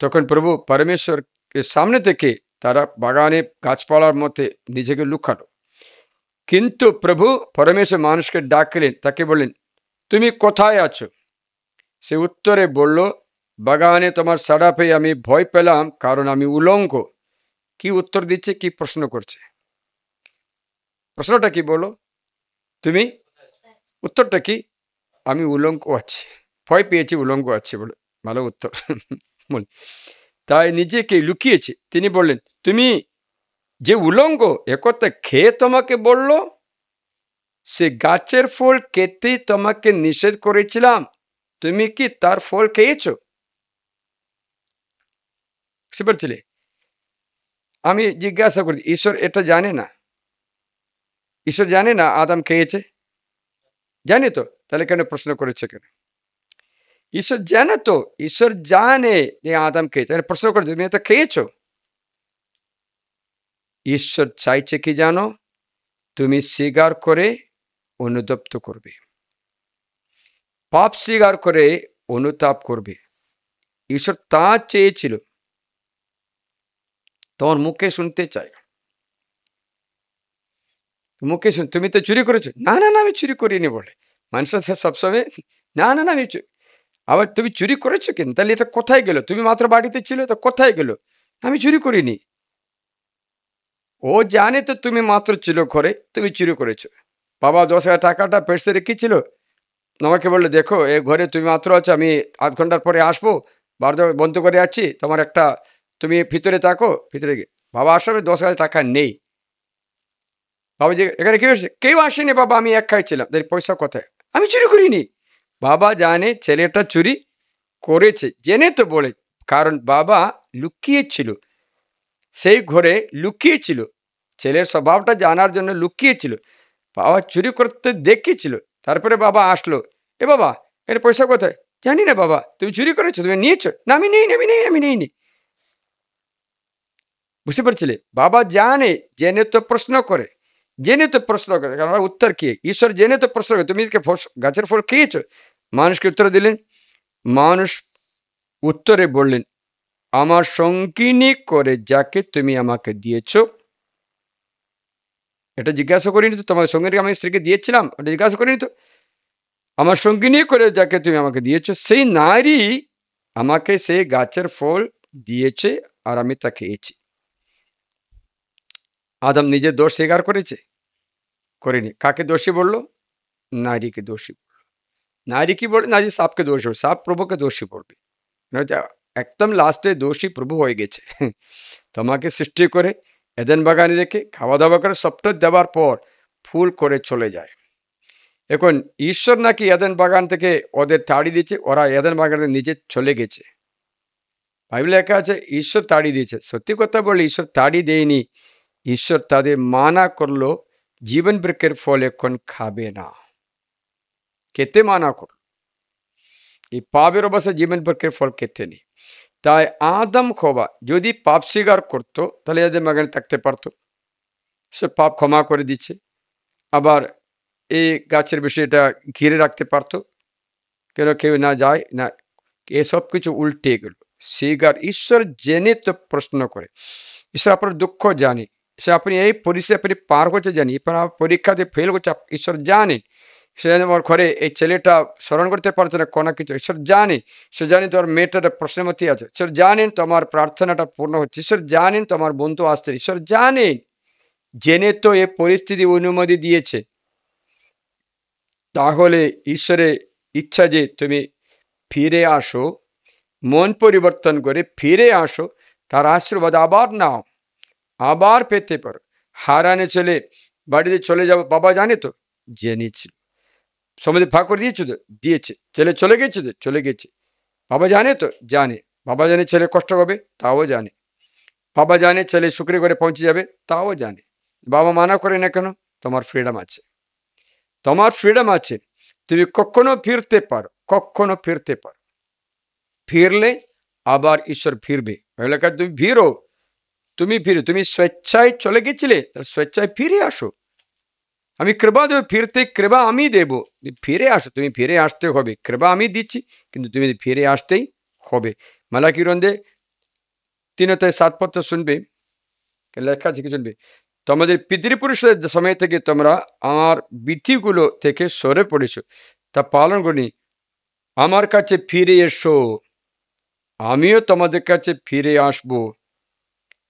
তখন প্রভু পরমেশ্বরের সামনে থেকে তারা বাগানে গাছপালার মধ্যে নিজেকে লুকালো। কিন্তু প্রভু পরমেশ্বর মানুষকে ডাকলেন, তাকে বললেন তুমি কোথায় আছো? সে উত্তরে বলল, বাগানে তোমার সাড়া পেয়ে আমি ভয় পেলাম, কারণ আমি উলঙ্গ। কি উত্তর দিচ্ছে, কি প্রশ্ন করছে? প্রশ্নটা কি বলো তুমি? উত্তরটা কি? আমি উলঙ্গ আছি, ভয় পেয়েছি, উলঙ্গ আছি বলে। ভালো উত্তর। তাই নিজেকে লুকিয়েছে। তিনি বললেন তুমি যে উলঙ্গ, একথা খেয়ে তোমাকে বলল, সে গাছের ফল খেতেই তোমাকে নিষেধ করেছিলাম, তুমি কি তার ফল খেয়েছো? বুঝতে পারছিলে? আমি জিজ্ঞাসা করি, ঈশ্বর এটা জানে না? ঈশ্বর জানে না আদম খেয়েছে? জানে তো, তাহলে কেন প্রশ্ন করেছে কেন? ঈশ্বর জানে তো, ঈশ্বর জানে যে আদম খেয়েছে, তাহলে প্রশ্ন করে তুমি এটা খেয়েছো? ঈশ্বর চাইছে কি জানো? তুমি স্বীকার করে অনুতপ্ত করবে, পাপ স্বীকার করে অনুতাপ করবে। ঈশ্বর তা চেয়েছিল, তোমার মুখে শুনতে চাই, মুখে তুমি তো চুরি করেছো, না না না আমি চুরি করিনি বলে, মানুষের সাথে সবসময় না না না আবার তুমি চুরি করেছো কেন? তাহলে এটা কোথায় গেল? তুমি মাত্র বাড়িতে ছিল, তো কোথায় গেল? আমি চুরি করিনি। ও জানে তো তুমি মাত্র ছিল ঘরে, তুমি চুরি করেছো। বাবা 10,000 টাকাটা পেটসে রেখেছিল, আমাকে বললো দেখো এ ঘরে তুমি মাত্র আছো, আমি আধ ঘন্টার পরে আসবো, বার বন্ধ করে আছি, তোমার একটা তুমি ভিতরে থাকো, ভিতরে গিয়ে বাবা আসলে 10,000 টাকা নেই। বাবা যে এখানে কেউ এসে, কেউ আসেনি বাবা, আমি একাই ছিলাম, পয়সা কোথায়? আমি চুরি করিনি। বাবা জানে ছেলেটা চুরি করেছে, জেনে তো বলে, কারণ বাবা লুকিয়েছিল, সেই ঘরে লুকিয়েছিল, ছেলের স্বভাবটা জানার জন্য লুকিয়েছিল। বাবা চুরি করতে দেখেছিল, তারপরে বাবা আসলো, এ বাবা এর পয়সা কোথায়? জানি না বাবা, তুমি চুরি করেছো, তুমি নিয়েছো? না আমি নেই, আমি নেইনি। বুঝতে পারছিলে? বাবা জানে, জেনে তো প্রশ্ন করে, জেনে তো প্রশ্ন করে, কারণ উত্তর কি? ঈশ্বর জেনে তো প্রশ্ন করে, তুমি গাছের ফল খেয়েছো? মানুষকে উত্তর দিলেন, মানুষ উত্তরে বললেন, আমার সঙ্গিনী করে যাকে তুমি আমাকে দিয়েছ। এটা জিজ্ঞাসা করিনি তো, তোমার সঙ্গিনী আমি স্ত্রীকে দিয়েছিলাম, এটা জিজ্ঞাসা করিনি তো। আমার সঙ্গিনী করে যাকে তুমি আমাকে দিয়েছ, সেই নারী আমাকে সেই গাছের ফল দিয়েছে আর আমি তা খেয়েছি। আদম নিজের দোষ স্বীকার করেছে? করেনি। কাকে দোষী বললো? নারীকে দোষী বললো। নারী কি বলে? নারী সাপকে দোষী বলবে, সাপ প্রভুকে দোষী বলবে। একদম লাস্টে দোষী প্রভু হয়ে গেছে। তোমাকে সৃষ্টি করে এদেন বাগানে রেখে খাওয়া দাওয়া করে সবটা দেওয়ার পর ফুল করে চলে যায়। এখন ঈশ্বর নাকি এদেন বাগান থেকে ওদের তাড়ি দিচ্ছে, ওরা এদেন বাগানে নিজে চলে গেছে। বাইবেলে লেখা আছে ঈশ্বর তাড়ি দিয়েছে। সত্যি কথা বললে ঈশ্বর তাড়ি দেয়নি, ঈশ্বর তাদের মানা করলো জীবন বৃক্ষের ফল এখন খাবে না, খেতে মানা করলো। এই পাপের অবস্থা জীবন বৃক্ষের ফল খেতে নেই। তাই আদম হওয়া যদি পাপ স্বীকার করতো, তাহলে এদের বাগানে থাকতে পারতো, সে পাপ ক্ষমা করে দিচ্ছে। আবার এই গাছের বিষয়টা ঘিরে রাখতে পারতো, কেন কেউ না যায় না, এসব কিছু উল্টে গেল। স্বীকার ঈশ্বর জেনে তো প্রশ্ন করে, ঈশ্বর আপনার দুঃখ জানে, সে আপনি এই পরিস্থিতি আপনি পার করছে জানি, আপনার পরীক্ষাতে ফেল করছে ঈশ্বর জানেন। সে জানে আমার ঘরে এই ছেলেটা স্মরণ করতে পারছে না কোনো কিছু, ঈশ্বর জানে। সে জানে তোমার মেয়েটা প্রশ্নের মধ্যে আছে, ঈশ্বর জানেন তোমার প্রার্থনাটা পূর্ণ হচ্ছে, ঈশ্বর জানেন তোমার বন্ধু আসছে, ঈশ্বর জানেন। জেনে তো এ পরিস্থিতি অনুমতি দিয়েছে। তাহলে ঈশ্বরের ইচ্ছা যে তুমি ফিরে আসো, মন পরিবর্তন করে ফিরে আসো, তার আশীর্বাদ আবার নাও, আবার পেতে পারো। হারানে ছেলে বাড়িতে চলে যাবো, বাবা জানে তো, জেনেছিল। সমাজে ভাগ করে দিয়েছে তো, দিয়েছে। ছেলে চলে গেছে তো, চলে গেছে। বাবা জানে তো, জানে। বাবা জানে ছেলে কষ্ট হবে, তাও জানে। বাবা জানে ছেলে শুক্রে করে পৌঁছে যাবে, তাও জানে। বাবা মানা করে না কেন? তোমার ফ্রিডম আছে, তোমার ফ্রিডম আছে, তুমি কখনো ফিরতে পারো, কখনো ফিরতে পারো। ফিরলে আবার ঈশ্বর ফিরবে। তুমি ফিরো, তুমি ফিরো, তুমি স্বেচ্ছায় চলে গেছিলে, স্বেচ্ছায় ফিরে আসো। আমি কৃপা দেবো, ফিরতে কৃপা আমি দেবো, ফিরে আসো। তুমি ফিরে আসতে হবে, কৃপা আমি দিচ্ছি, কিন্তু তুমি ফিরে আসতেই হবে। মালাকি রন্ধে 3:7 পত্র শুনবে, লেখা আছে কি শুনবে, তোমাদের পিতৃপুরুষের সময় থেকে তোমরা আমার বিধিগুলো থেকে সরে পড়েছো, তা পালন করি। আমার কাছে ফিরে এসো, আমিও তোমাদের কাছে ফিরে আসবো।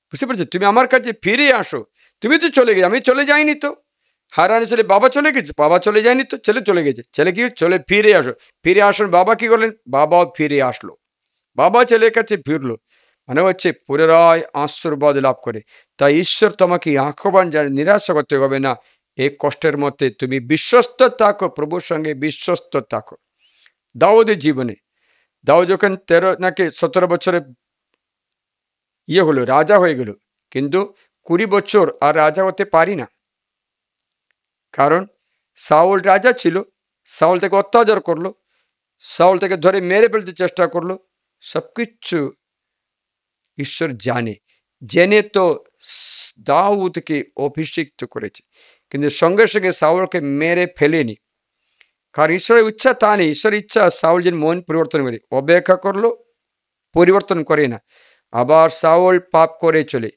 বুঝতে পারছো? তুমি আমার কাছে ফিরে আসো। তুমি তো চলে গেছো, আমি চলে যাইনি তো। হারানো ছেলে বাবা চলে গেছে, বাবা চলে যায়নি তো, ছেলে চলে গেছে। ছেলে কি চলে ফিরে আসো, ফিরে আসুন। বাবা কি করলেন? বাবাও ফিরে আসলো, বাবা ছেলের কাছে ফিরলো, মানে হচ্ছে পুনরায় আশীর্বাদ লাভ করে। তাই ঈশ্বর তোমাকে আহ্বান জানে, নিরাশা করতে হবে না। এই কষ্টের মধ্যে তুমি বিশ্বস্ত থাকো, প্রভুর সঙ্গে বিশ্বস্ত থাকো। দাউদের জীবনে, দাউদ যখন 17 বছরে হলো, রাজা হয়ে গেল, কিন্তু 20 বছর আর রাজা হতে পারি না। কারণ সাউল রাজা ছিল, সাউল থেকে অত্যাচার করলো, সাউল থেকে ধরে মেরে ফেলতে চেষ্টা করলো। সবকিছু ঈশ্বর জানে, জেনে তো দাউদকে অভিষিক্ত করেছে, কিন্তু সঙ্গে সঙ্গে সাউলকে মেরে ফেলেনি। কারণ ঈশ্বরের ইচ্ছা তা নেই। ঈশ্বরের ইচ্ছা সাউল যেন মন পরিবর্তন করে, অপেক্ষা করলো, পরিবর্তন করে না। আবার সাউল পাপ করে চলে,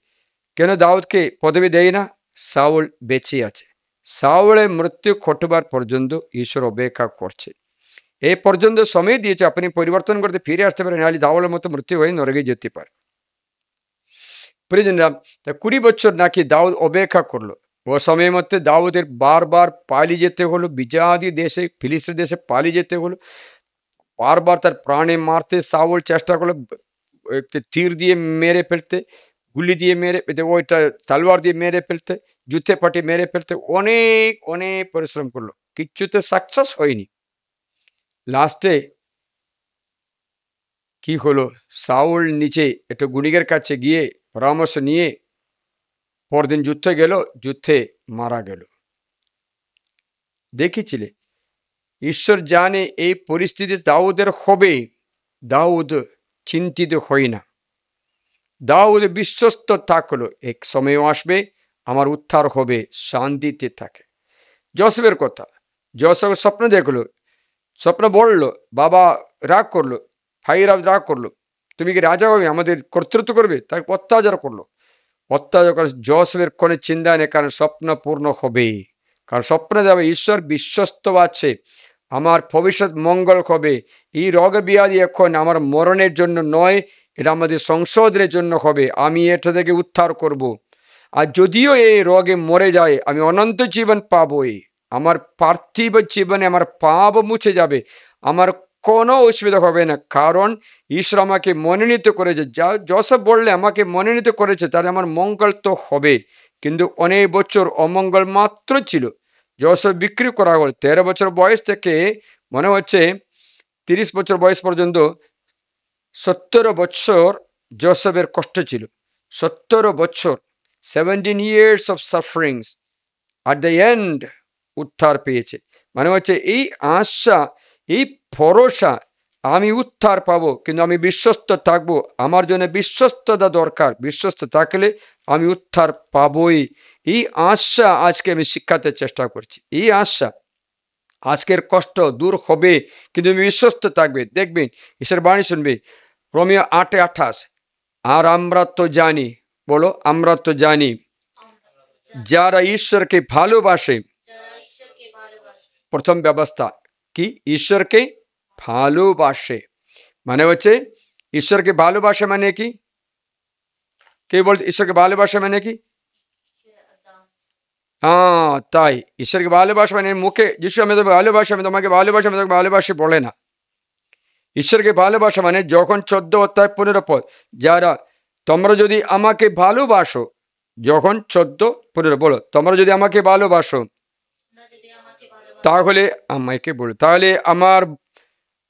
কেন দাউদকে পদবি দেয় না? সাউল বেঁচে আছে, সাউলের মৃত্যু ঘটবার পর্যন্ত ঈশ্বর অপেক্ষা করছে। এই পর্যন্ত সময় দিয়েছে, আপনি পরিবর্তন করতে ফিরে আসতে পারেন, নাহলে দাউলের মতো মৃত্যু হয়ে নরকে যেতে পারে। প্রিয়জনরা, 20 বছর নাকি দাউদ অপেক্ষা করলো। ও সময়ের মধ্যে দাউদের বারবার পালিয়ে যেতে হলো, বিজাতি দেশে, ফিলিস্তিন দেশে পালিয়ে যেতে হলো। বারবার তার প্রাণে মারতে সাউল চেষ্টা করলো, তীর দিয়ে মেরে ফেলতে, গুলি দিয়ে মেরে ওইটা তলোয়ার দিয়ে মেরে ফেলতে, জুতে পাটি মেরে ফেলতে, অনেক অনেক পরিশ্রম করলো, কিচ্ছুতে সাকসেস হয়নি। লাস্টে কি হলো, সাউল নিচে একটু গুণিকের কাছে গিয়ে পরামর্শ নিয়ে পরদিন যুদ্ধে গেল, যুদ্ধে মারা গেল। দেখেছিলে, ঈশ্বর জানে এই পরিস্থিতি দাউদের হবে, দাউদ চিন্তিত হয় না। দাউদ বিশ্বস্ত থাকলো, এক সময়ও আসবে আমার উদ্ধার হবে, শান্তিতে থাকে। জোসেফের কথা, জোসেফ স্বপ্ন দেখলো, স্বপ্ন বললো, বাবা রাগ করলো, ভাইরা রাগ করলো, তুমি কি রাজা হবে, আমাদের কর্তৃত্ব করবে, তাকে অত্যাচার করলো। অত্যাচার করে জোসেফের কোনো চিন্তা নেই, কারণ স্বপ্ন পূর্ণ হবে, কারণ স্বপ্ন দেবে ঈশ্বর বিশ্বস্ত আছে, আমার ভবিষ্যৎ মঙ্গল হবে। এই রোগ ব্যাধি এখন আমার মরণের জন্য নয়, এটা আমাদের সংশোধনের জন্য হবে, আমি এটা থেকে উদ্ধার করব। আর যদিও এই রোগে মরে যায়, আমি অনন্ত জীবন পাবই, আমার পার্থিব জীবনে আমার পাপ মুছে যাবে, আমার কোনো অসুবিধা হবে না, কারণ ঈশ্বর আমাকে মনোনীত করেছে। যা জোসেফ বললে আমাকে মনোনীত করেছে, তাহলে আমার মঙ্গল তো হবে। কিন্তু অনেক বছর অমঙ্গল মাত্র ছিল। জোসেফ বিক্রি করা হল 13 বছর বয়স থেকে মনে হচ্ছে 30 বছর বয়স পর্যন্ত 70 বছর জোসেফের কষ্ট ছিল। 70 বছর, 17 years of sufferings, at the end উদ্ধার পেয়েছে। মানে হচ্ছে এই আশা, এই ভরসা, আমি উদ্ধার পাবো, কিন্তু আমি বিশ্বস্ত থাকবো, আমার জন্য বিশ্বস্ততা দরকার, বিশ্বস্ত থাকলে আমি উদ্ধার পাবই। এই আশা আজকে আমি শিক্ষাতে চেষ্টা করছি। এই আশা, আজকের কষ্ট দূর হবে, কিন্তু আমি বিশ্বস্ত থাকবে। দেখবেন ঈশ্বর বাণী শুনবে, রোমিও 8:28, আর আমরা তো জানি, বলো আমরা তো জানি, যারা ঈশ্বরকে ভালোবাসে, প্রথম ব্যবস্থা কি, ঈশ্বরকে ভালোবাসে। মানে হচ্ছে ঈশ্বরকে ভালোবাসে মানে কি, কে বলতে, ঈশ্বরকে ভালোবাসে মানে কি? হ্যাঁ, তাই ঈশ্বরকে ভালোবাসা মানে মুখে যিশু আমি তো ভালোবাসি, আমি তোমাকে ভালোবাসি, আমি তোমাকে ভালোবাসি বলে না। ঈশ্বরকে ভালোবাসা মানে যখন 14 অধ্যায় 15 পদ, যারা তোমরা যদি আমাকে ভালোবাসো, যখন 14-15 বলো, তোমরা যদি আমাকে ভালোবাসো তাহলে আমাকে বলো, তাহলে আমার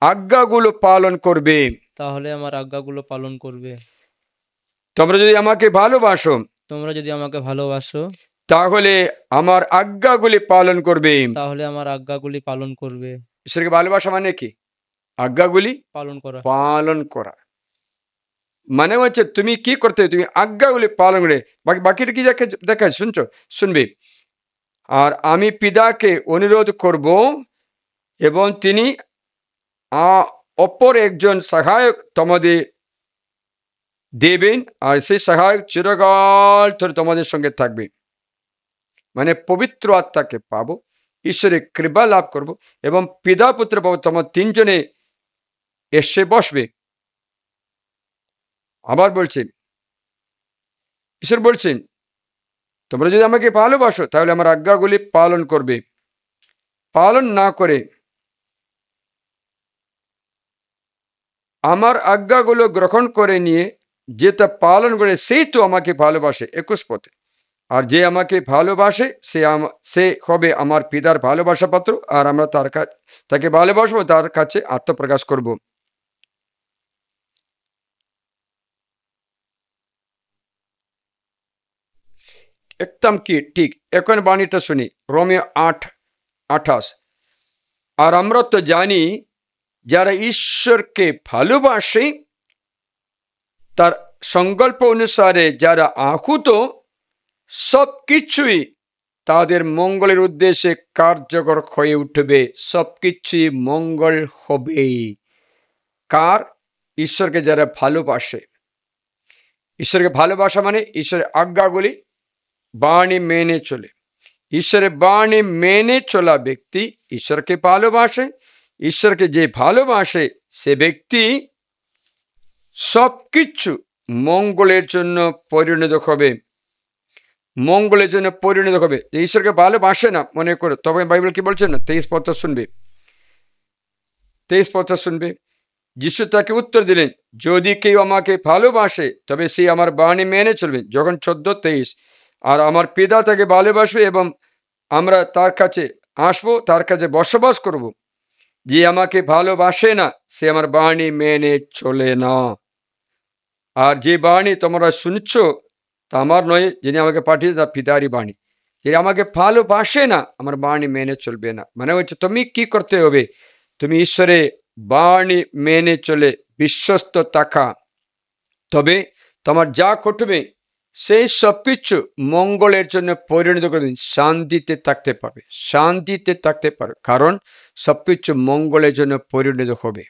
আজ্ঞাগুলো পালন করবে, তাহলে আমার আজ্ঞাগুলো পালন করবে। তোমরা যদি আমাকে ভালোবাসো, তোমরা যদি আমাকে ভালোবাসো, তাহলে আমার আজ্ঞাগুলি পালন করবে, তাহলে আমার আজ্ঞাগুলি পালন করবে। ঈশ্বরকে ভালোবাসা মানে কি, আজ্ঞাগুলি পালন করা। পালন করা মানে হচ্ছে তুমি কি করতে, তুমি আজ্ঞাগুলি পালন করে, বাকিটা কি দেখা শুনছো, শুনবে। আর আমি পিতাকে অনুরোধ করব এবং তিনি অপর একজন সহায়ক তোমাদের দেবেন, আর সেই সহায়ক চিরকাল ধরে তোমাদের সঙ্গে থাকবে। মানে পবিত্র আত্মাকে পাবো, ঈশ্বরের কৃপা লাভ করব, এবং পিতা পুত্র পাবো, তোমার তিনজনে এসে বসবে। আবার বলছেন, ঈশ্বর বলছেন, তোমরা যদি আমাকে ভালোবাসো তাহলে আমার আজ্ঞাগুলি পালন করবে। পালন না করে, আমার আজ্ঞাগুলো গ্রহণ করে নিয়ে যে তা পালন করে, সেই তো আমাকে ভালোবাসে। 21 পথে, আর যে আমাকে ভালোবাসে সে হবে আমার পিতার ভালোবাসা পাত্র, আর আমরা তাকে ভালোবাসবো, তার কাছে আত্মপ্রকাশ করব। একদম কি ঠিক। এখন বাণীটা শুনি, রোমিও 8:28, আর আমরা তো জানি যারা ঈশ্বরকে ভালোবাসে, তার সংকল্প অনুসারে যারা আহুত, সব কিছুই তাদের মঙ্গলের উদ্দেশ্যে কার্যকর হয়ে উঠবে, সব কিছুই মঙ্গল হবে। কার? ঈশ্বরকে যারা ভালোবাসে। ঈশ্বরকে ভালোবাসা মানে ঈশ্বরের আজ্ঞাগুলি বাণী মেনে চলে। ঈশ্বরের বাণী মেনে চলা ব্যক্তি ঈশ্বরকে ভালোবাসে। ঈশ্বরকে যে ভালোবাসে সে ব্যক্তি সবকিছু মঙ্গলের জন্য পরিণত হবে, মঙ্গলের জন্য পরিণত হবে। ঈশ্বরকে ভালোবাসে না মনে করে, তবে বাইবেল কি বলছে না, 23 পদ শুনবে, 23 পদ শুনবে। যিশু তাকে উত্তর দিলেন, যদি কেউ আমাকে ভালোবাসে তবে সে আমার বাণী মেনে চলবে, যখন 14:23, আর আমার পিতা তাকে ভালোবাসবে এবং আমরা তার কাছে আসবো, তার কাছে বসবাস করব। যে আমাকে ভালোবাসে না সে আমার বাণী মেনে চলে না। আর যে বাণী তোমরা শুনছ তা আমার নয়, যিনি আমাকে পাঠিয়েছে তার পিতারই বাণী। যে আমাকে ভালোবাসে না আমার বাণী মেনে চলবে না। মানে হচ্ছে তুমি কি করতে হবে, তুমি ঈশ্বরের বাণী মেনে চলে বিশ্বস্ত থাকা, তবে তোমার যা ঘটবে সেই সব কিছু মঙ্গলের জন্য পরিণত করে দিন, শান্তিতে থাকতে পারবে, শান্তিতে থাকতে পারবে, কারণ সবকিছু মঙ্গলের জন্য পরিণত হবে।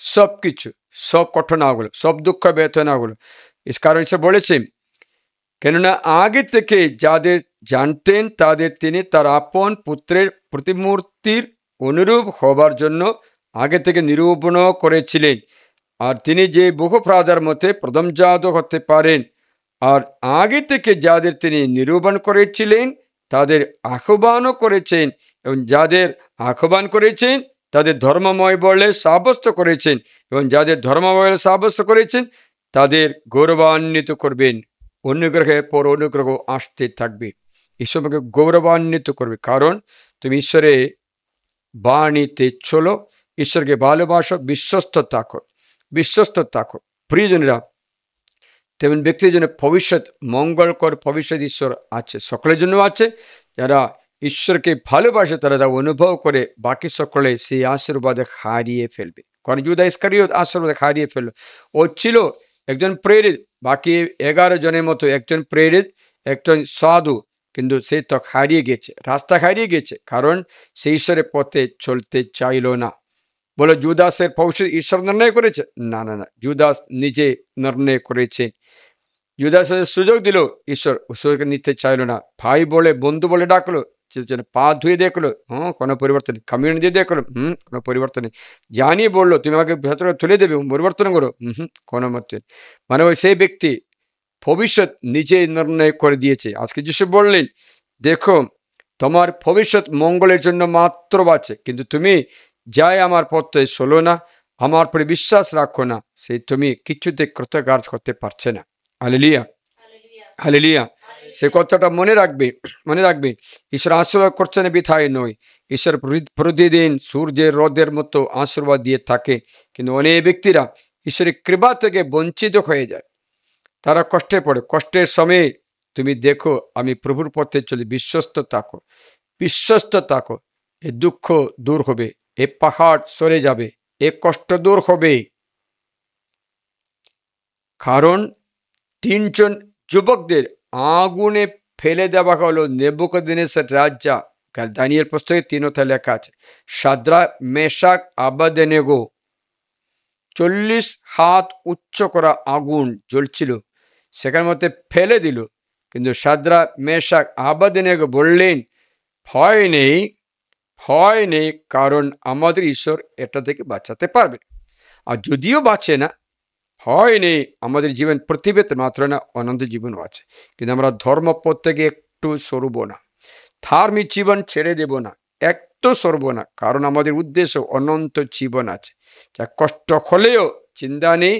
সব কিছু, সব ঘটনাগুলো, সব দুঃখ বেদনাগুলো, কারণ সে বলেছে, কেননা আগে থেকে যাদের জানতেন তাদের তিনি তার আপন পুত্রের প্রতিমূর্তির অনুরূপ হবার জন্য আগে থেকে নিরূপণ করেছিলেন। আর তিনি যে বহু প্রাদার মধ্যে প্রথমজাত হতে পারেন, আর আগে থেকে যাদের তিনি নিরূপণ করেছিলেন তাদের আহ্বানও করেছেন, এবং যাদের আহ্বান করেছেন তাদের ধর্মময় বলে সাব্যস্ত করেছেন, এবং যাদের ধর্মময় বলে সাব্যস্ত করেছেন তাদের গৌরবান্বিত করবেন। অনুগ্রহের পর অনুগ্রহ আসতে থাকবে, ঈশ্বর আমাকে গৌরবান্বিত করবে, কারণ তুমি ঈশ্বরের বাণীতে চলো, ঈশ্বরকে ভালোবাসো, বিশ্বস্ত থাকো, বিশ্বস্ত থাকো। প্রিয়জনেরা, তেমন ব্যক্তির জন্য ভবিষ্যৎ, মঙ্গলকর ভবিষ্যৎ ঈশ্বর আছে, সকলের জন্য আছে। যারা ঈশ্বরকে ভালোবাসে তারা তা অনুভব করে, বাকি সকলে সেই আশীর্বাদে হারিয়ে ফেলবে। কারণ জুদা ইস্কারিয়ত আশীর্বাদে হারিয়ে ফেলল। ও ছিল একজন প্রেরিত, বাকি 11 জনের মতো একজন প্রেরিত, একজন সাধু, কিন্তু সে তো হারিয়ে গেছে, রাস্তা হারিয়ে গেছে, কারণ সে ঈশ্বরের পথে চলতে চাইল না। বলে জুদাসের ভবিষ্যৎ ঈশ্বর নির্ণয় করেছে? না না না, জুদাস নিজে নির্ণয় করেছে। জুদাসের সুযোগ দিল ঈশ্বর, ঈশ্বরকে নিতে চাইল না। ভাই বলে, বন্ধু বলে ডাকলো, পা ধুয়ে দেখলো, কোনো পরিবর্তন নেই। কমিউনি দিয়ে দেখলো, কোনো পরিবর্তন নেই। জানিয়ে বললো তুমি আমাকে ভেতরে তুলে দেবে, পরিবর্তন করো, কোনো মত। মানে ওই সেই ব্যক্তি ভবিষ্যৎ নিজে নির্ণয় করে দিয়েছে। আজকে যিশু বললেন, দেখো তোমার ভবিষ্যৎ মঙ্গলের জন্য মাত্র বাঁচে, কিন্তু তুমি যাই আমার পথে চলো না, আমার পরে বিশ্বাস রাখো না, সেই তুমি কিছুতে কৃতকার্য করতে পারছে না। Hallelujah, hallelujah. সে কথাটা মনে রাখবে, মনে রাখবে। ঈশ্বর আশীর্বাদ করছেন বৃথায় নয়। ঈশ্বর প্রতিদিন সূর্যের রোদের মতো আশীর্বাদ দিয়ে থাকে, কিন্তু অনেক ব্যক্তিরা ঈশ্বরের কৃপা থেকে বঞ্চিত হয়ে যায়, তারা কষ্টে পড়ে। কষ্টের সময়ে তুমি দেখো আমি প্রভুর পথে চলি, বিশ্বস্ত থাকো, বিশ্বস্ত থাকো। এ দুঃখ দূর হবে, এ পাহাড় সরে যাবে, এ কষ্ট দূর হবে। কারণ 3 জন যুবকদের আগুনে ফেলে দেওয়া হলো নেবুকদ্নেছার রাজা। দানিয়েল পুস্তকে 3 লেখা আছে, শাদ্রাক, মেশাক, আবেদনেগো। 40 হাত উচ্চ করা আগুন জ্বলছিল, সেখানের মধ্যে ফেলে দিল। কিন্তু শাদ্রাক, মেশাক, আবেদনেগো বললেন, ভয় নেই, ভয় নেই, কারণ আমাদের ঈশ্বর এটা থেকে বাঁচাতে পারবে। আর যদিও বাঁচে না, ভয় নেই, আমাদের জীবন পৃথিবীতে মাত্র না, অনন্ত জীবনও আছে। কিন্তু আমরা ধর্মপথ থেকে একটু সরব না, ধার্মিক জীবন ছেড়ে দেব না, একটু সরব না, কারণ আমাদের উদ্দেশ্য অনন্ত জীবন আছে। যা কষ্ট হলেও চিন্তা নেই,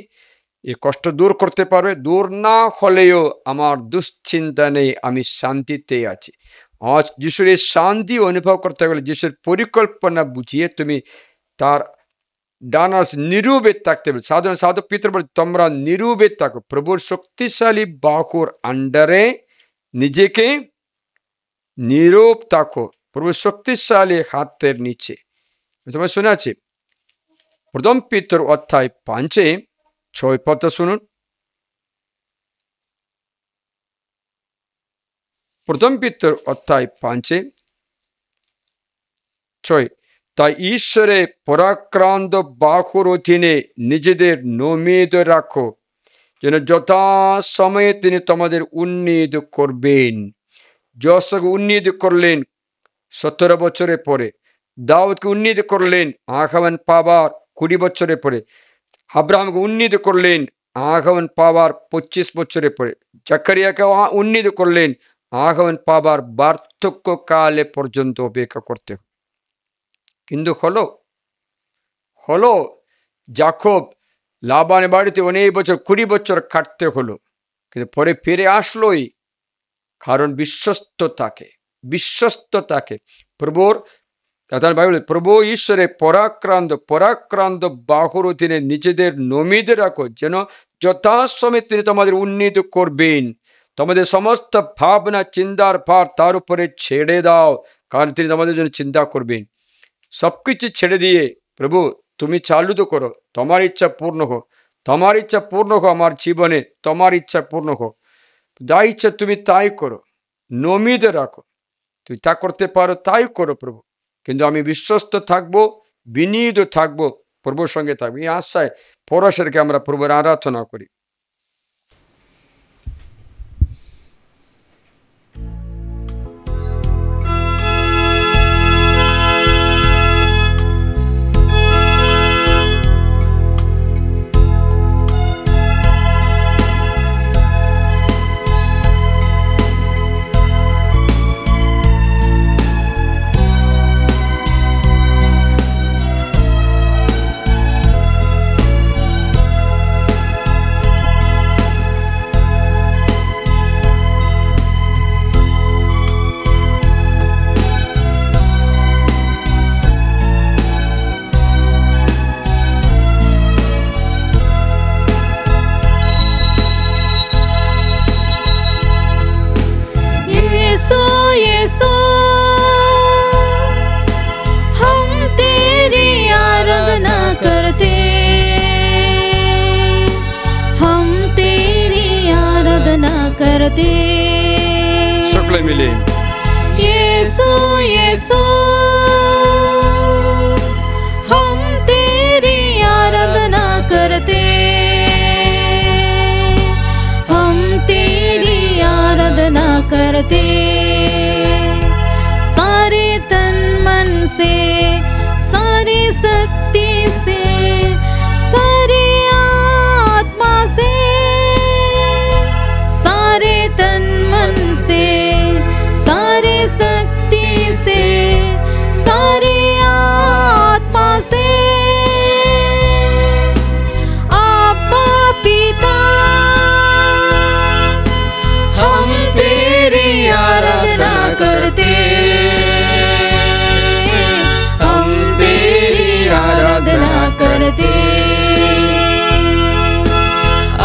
এই কষ্ট দূর করতে পারবে। দূর না হলেও আমার দুশ্চিন্তা নেই, আমি শান্তিতে আছি। আজ যিশুর এই শান্তি অনুভব করতে গেলে যিশুর পরিকল্পনা বুঝিয়ে তুমি তার ডানাস নিরুবেদ থাকতে হবে। সাধু পিতর বলে, তোমরা নিরুবেদ থাকো, প্রভুর শক্তিশালী বাহুর আন্ডারে নিজেকে নীরব থাকো, প্রভুর শক্তিশালী হাতের নিচে। তোমার শুনে আছে 1 পিতর 5:6 পদ শুনুন। 1 পিতর 5:6, তাই ঈশ্বরে পরাক্রান্ত বাহুর অধীনে নিজেদের নমিত রাখো, যেন যথা সময়ে তিনি তোমাদের উন্নীত করবেন। যশকে উন্নীত করলেন 17 বছরের পরে, দাউদকে উন্নীত করলেন আগমন পাবার 20 বছরের পরে, আব্রাহামকে উন্নীত করলেন আগমন পাবার 25 বছরের পরে, জাকারিয়াকে উন্নীত করলেন আগমন পাবার বার্ধক্য কালে পর্যন্ত অপেক্ষা করতে। কিন্তু হলো যাকব লাবানের বাড়িতে অনেক বছর 20 বছর কাটতে হলো, কিন্তু পরে ফিরে আসলোই, কারণ বিশ্বস্ত থাকে প্রভুর। বাইবেল প্রভু ঈশ্বরে পরাক্রান্ত বাহুর অধীনে নিজেদের নমিত রাখো, যেন যথাসময়ে তিনি তোমাদের উন্নীত করবেন। তোমাদের সমস্ত ভাবনা চিন্তার ভার তার উপরে ছেড়ে দাও, কারণ তিনি তোমাদের জন্য চিন্তা করবেন। সবকিছু ছেড়ে দিয়ে প্রভু তুমি চালু তো করো, তোমার ইচ্ছা পূর্ণ হোক, তোমার ইচ্ছা পূর্ণ হোক আমার জীবনে, তোমার ইচ্ছা পূর্ণ হোক, যা ইচ্ছা তুমি তাই করো, নমিত রাখো। তুই তা করতে পারো তাই করো প্রভু, কিন্তু আমি বিশ্বস্ত থাকবো, বিনীত থাকবো, প্রভুর সঙ্গে থাকবো। এই আশায় পরশেরকে আমরা প্রভুর আরাধনা করি। सकले मिले यीशु यीशु हम तेरी आराधना करते, हम तेरी आराधना करते, सारे तन मन से, सारी शक्ति से, सारी आत्मा से, सारे तन मन से, सारी शक्ति से, सारी आत्मा से, आबा पिता हम तेरी आराधना करते, हम तेरी आराधना करते,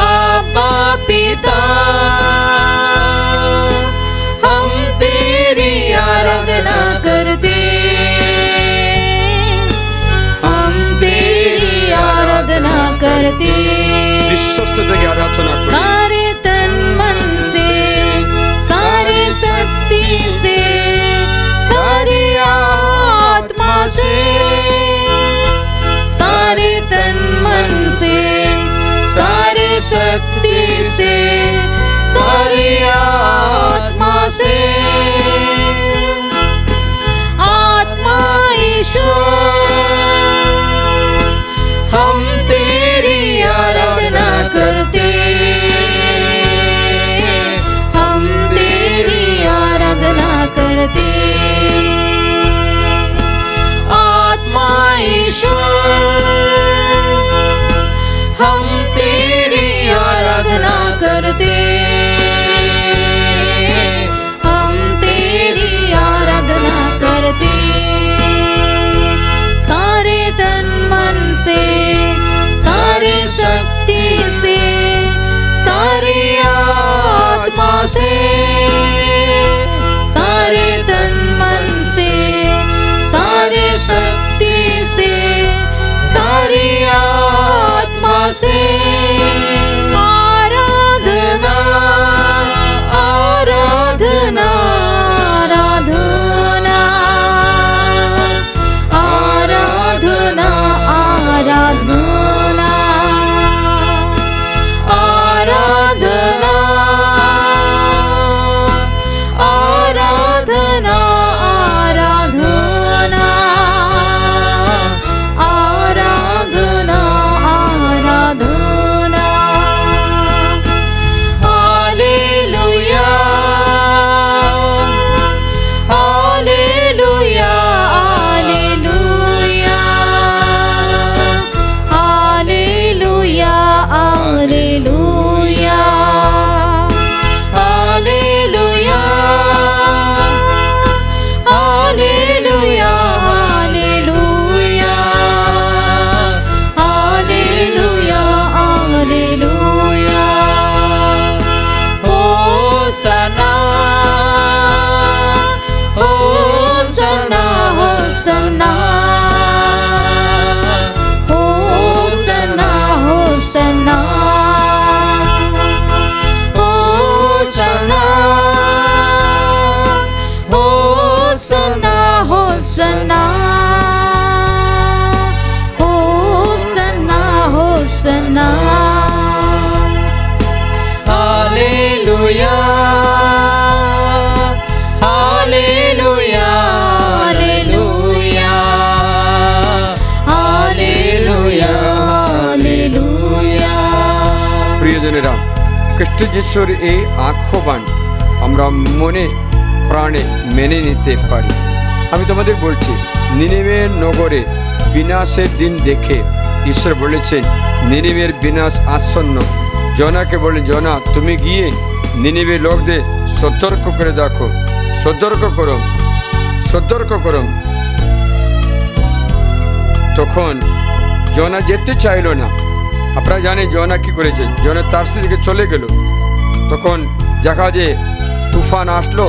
आबा पिता हम तेरी आराधना करते, हम तेरी आराधना करते, विश्वस्त की आराधना करें सारे तन मन से, सारी शक्ति से, सारी आत्मा से, सारे तन मन से, सारी शक्ति से, सारी आत्मा से, आत्मा ईश्वर हम तेरी आराधना करते, हम तेरी आराधना करते, आत्मा ईश्वर हम तेरी आराधना करते, हम तेरी आराधना करते, सारे तन मन से, सारे शक्ति से, सारी आत्मा से, सारे तन मन से, सारे शक्ति से, सारी आत्मा से, आराधना आराधना आराधना आराधना आराधना Hallelujah, hallelujah, hallelujah, hallelujah. প্রিয়জনেরা, খ্রিস্ট যিশুর এই আহ্বান আমরা মনে প্রাণে মেনে নিতে পারি। আমি তোমাদের বলছি, নিনিভে নগরে বিনাশের দিন দেখে ঈশ্বর বলেছেন নিনিভের বিনাশ আসন্ন। জনাকে বলেন, জনা তুমি গিয়ে নিনিভে লোকদের সতর্ক করে দেখো, সতর্ক করো, সতর্ক করো। তখন জনা যেতে চাইল না। আপনারা জানেন জনা কি করেছে? জনা তারসিস থেকে চলে গেল। তখন জাহাজে তুফান আসলো,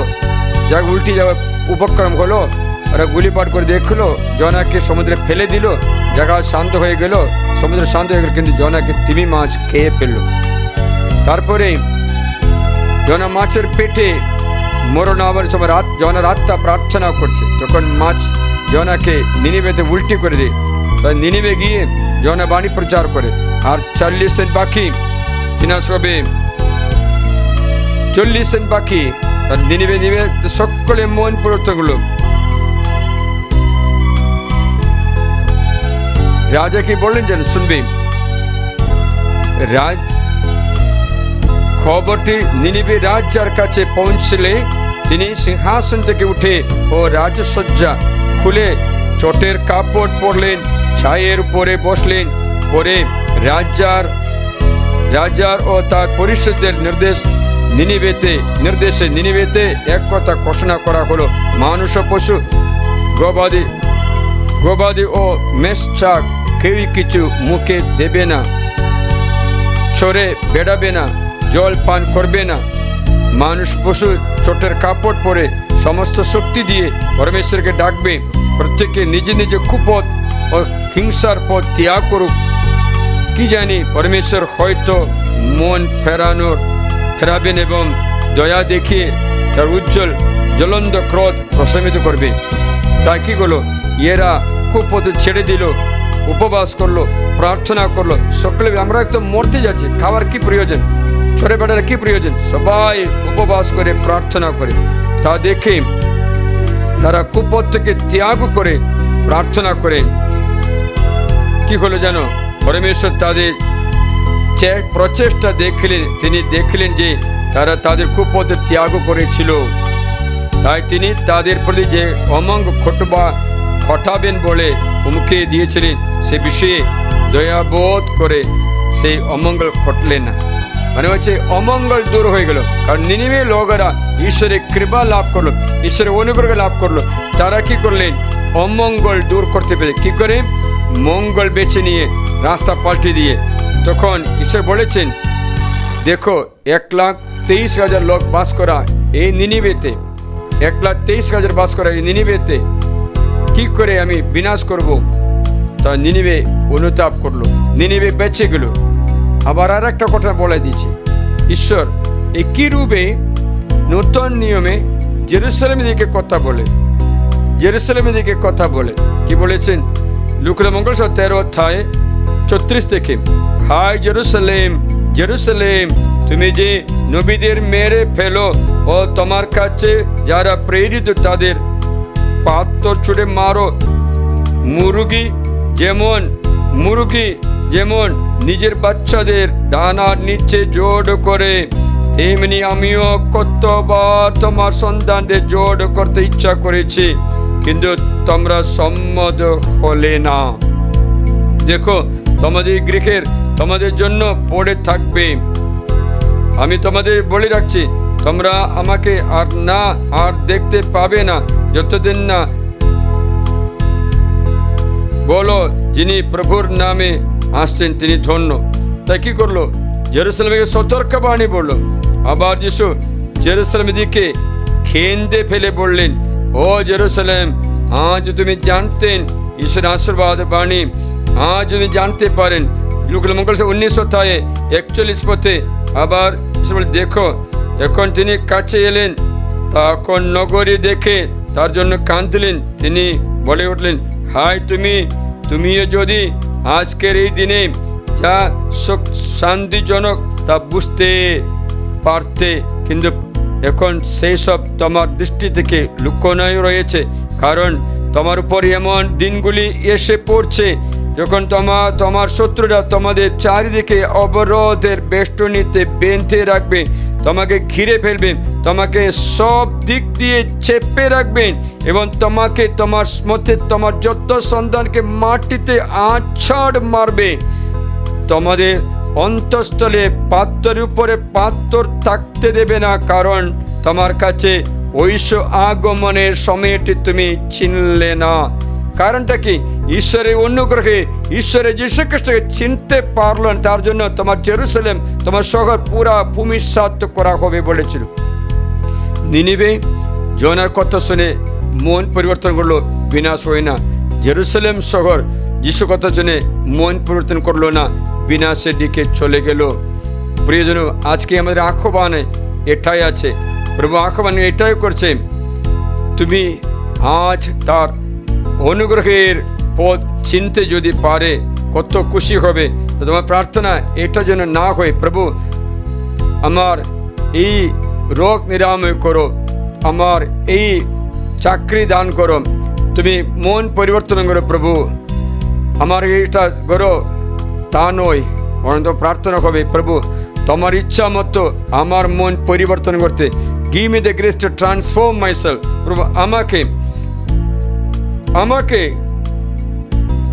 যা উল্টি যাওয়ার উপক্রম হলো। ওরা গুলিপাট করে দেখলো, জনাকে সমুদ্রে ফেলে দিল। জাহাজ শান্ত হয়ে গেল, সমুদ্র শান্ত হয়ে গেল, কিন্তু জনাকে তিমি মাছ খেয়ে ফেললো। তারপরে জনা মাছের পেটে মরণ হওয়ার সময় জনার আত্মা প্রার্থনা করছে। তখন মাছ জনাকে নিনিভেতে উল্টি করে দেয়। তাই নিনিভে গিয়ে জনা বাণী প্রচার করে। আর 40 দিন বাকি, বিনাশ হবে। 40 দিন বাকি। তার নিনিভে সকলে মন পরিবর্তন হলো। রাজা কি বললেন যেন শুনবে? খবরটি নিনিভে রাজার কাছে পৌঁছলে তিনি সিংহাসন থেকে উঠে ও রাজসজ্জা খুলে চটের কাপড় পরলেন, ছায়ের উপরে বসলেন। পরে রাজার ও তার পরিষদের নিনিভেতে এক কথা ঘোষণা করা হলো, মানুষ ও পশু, গবাদি ও মেষচাক কেউই কিছু মুখে দেবে না, চড়ে বেড়াবে না, জল পান করবে না। মানুষ পশু চটের কাপড় পরে সমস্ত শক্তি দিয়ে পরমেশ্বরকে ডাকবে। প্রত্যেকে নিজ নিজ কুপথ ও হিংসার পথ ত্যাগ করুক। কি জানি পরমেশ্বর হয়তো মন ফেরাবেন এবং দয়া দেখিয়ে তার উজ্জ্বল জ্বলন্ত ক্রোধ প্রশমিত করবে। তাই কি হলো? এরা কুপথ ছেড়ে দিল, উপবাস করলো, প্রার্থনা করলো। সকলে আমরা একদম মরতে যাচ্ছি, খাওয়ার কি প্রয়োজন, ছোট বেটার কি প্রয়োজন? সবাই উপবাস করে প্রার্থনা করে। তা দেখে তারা কুপথ থেকে ত্যাগ করে প্রার্থনা করে। কি হলো জানো? পরমেশ্বর তাদের প্রচেষ্টা দেখলেন। তিনি দেখলেন যে তারা তাদের কুপথ ত্যাগ করেছিল। তাই তিনি তাদের প্রতি যে অমঙ্গ ঘটাবেন বলে হুমকি দিয়েছিলেন, সে বিষয়ে দয়াবোধ করে সেই অমঙ্গল ঘটলেন না। মানে হচ্ছে অমঙ্গল দূর হয়ে গেল। কারণ নিনিভে লোকেরা ঈশ্বরের কৃপা লাভ করলো, ঈশ্বরের অনুগ্রহ লাভ করলো। তারা কি করলেন? অমঙ্গল দূর করতে পেরে কি করে? মঙ্গল বেছে নিয়ে রাস্তা পাল্টে দিয়ে। তখন ঈশ্বর বলেছেন, দেখো 1,23,000 লোক বাস করা এই নিনিভেতে, 1,23,000 বাস করা এই নিনিভেতে কি করে আমি বিনাশ করব? তা নিনিভে অনুতাপ করলো, নিনিভে বেঁচে গেল। আবার আর একটা কথা বলে দিচ্ছি, ঈশ্বর একই রূপে নতুন নিয়মে জেরুসালেমের দিকে কথা বলে, জেরুসালেমের দিকে কথা বলে। কি বলেছেন? লুকা মঙ্গল 13 অধ্যায় 34 থেকে, হায় জেরুসালেম, জেরুসালেম, তুমি যে নবীদের মেরে ফেলো ও তোমার কাছে যারা প্রেরিত তাদের পাথর ছুঁড়ে মারো। মুরগি যেমন নিজের বাচ্চাদের ডানার নিচে জোড় করে, তেমনি আমিও কতবার তোমার সন্তানদের জোড় করতে ইচ্ছা করেছি, কিন্তু তোমরা সম্মত হলে না। দেখো তোমাদের গৃহের তোমাদের জন্য পড়ে থাকবে। আমি তোমাদের বলে রাখছি, তোমরা আমাকে আর দেখতে পাবে না, যতদিন না বলো যিনি প্রভুর নামে আসছেন তিনি ধন্য। তাই কি করলো? জেরুসালেমকে সতর্কবাণী বললো। আবার যিশু জেরুসালেমের দিকে খেন্দে ফেলে বললেন, ও জেরুসালেম, আজ তুমি জানতেন ঈশ্বরের আশীর্বাদ বাণী, আজ যদি জানতে পারেন। লুকা মঙ্গল 19 অধ্যায়ে 41 পথে আবার দেখো, এখন তিনি কাছে এলেন, তখন নগরী দেখে তার জন্য কাঁদলেন। তিনি বলে উঠলেন, হায় তুমিও যদি আজকের এই দিনে যা শান্তিজনক তা বুঝতে পারতে, কিন্তু এখন সেই সব তোমার দৃষ্টি থেকে লুকোনো রয়েছে, কারণ তোমার উপর এমন দিনগুলি এসে পড়ছে যখন তোমার শত্রুরা তোমাদের চারিদিকে অবরোধের বেষ্টনীতে বেঁধে রাখবে, তোমাকে ঘিরে ফেলবেন, তোমাকে সব দিক দিয়ে চেপে রাখবেন এবং তোমাকে তোমার মধ্যে তোমার যত সন্তানকে মাটিতে আছাড় মারবে। তোমাদের অন্তঃস্থলে পাত্রের উপরে পাত্র থাকতে দেবে না, কারণ তোমার কাছে ঐশ্ব আগমনের সময়টি তুমি চিনলে না। কারণটা কি? ঈশ্বরের অনুগ্রহে ঈশ্বরের যীশু খ্রিস্টকে চিনতে পারল না, তার জন্য তোমার জেরুসালেম তোমার শহর পুরা ভূমিসাৎ করা হবে বলেছিল। নিনিবে জোনার কথা শুনে মন পরিবর্তন করলো, বিনাশ হয় না। জেরুসালেম শহর যীশু কথা শুনে মন পরিবর্তন করলো না, বিনাশের দিকে চলে গেল। প্রিয়জন, আজকে আমাদের আহ্বান এটাই আছে, প্রভু আহ্বান এটাই করছে, তুমি আজ তার অনুগ্রহের পথ চিনতে যদি পারে কত খুশি হবে। তো তোমার প্রার্থনা এটা যেন না হয়, প্রভু আমার এই রোগ নিরাময় করো, আমার এই চাকরি দান করো, তুমি মন পরিবর্তন করো প্রভু, আমার এইটা করো, তা নয়। অনন্ত প্রার্থনা হবে, প্রভু তোমার ইচ্ছা মতো আমার মন পরিবর্তন করতে, give me the grace to transform myself. প্রভু আমাকে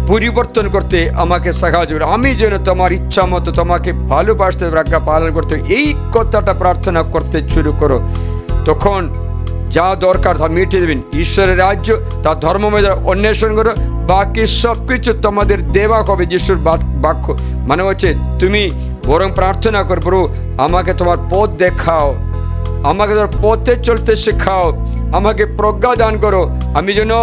পরিবর্তন করতে আমাকে সাহায্য করো, আমি যেন তোমার ইচ্ছা মতো তোমাকে ভালোবাসতে আজ্ঞা পালন করতে, এই কথাটা প্রার্থনা করতে শুরু করো। তখন যা দরকার তা মিটিয়ে দেবেন। ঈশ্বরের রাজ্য তার ধর্মময় অন্বেষণ করো, বাকি সব কিছু তোমাদের দেওয়া হবে। যিশুর বাক্য মানে হচ্ছে তুমি বরং প্রার্থনা করো, প্রভু আমাকে তোমার পথ দেখাও, আমাকে তোমার পথে চলতে শেখাও, আমাকে প্রজ্ঞা দান করো, আমি যেন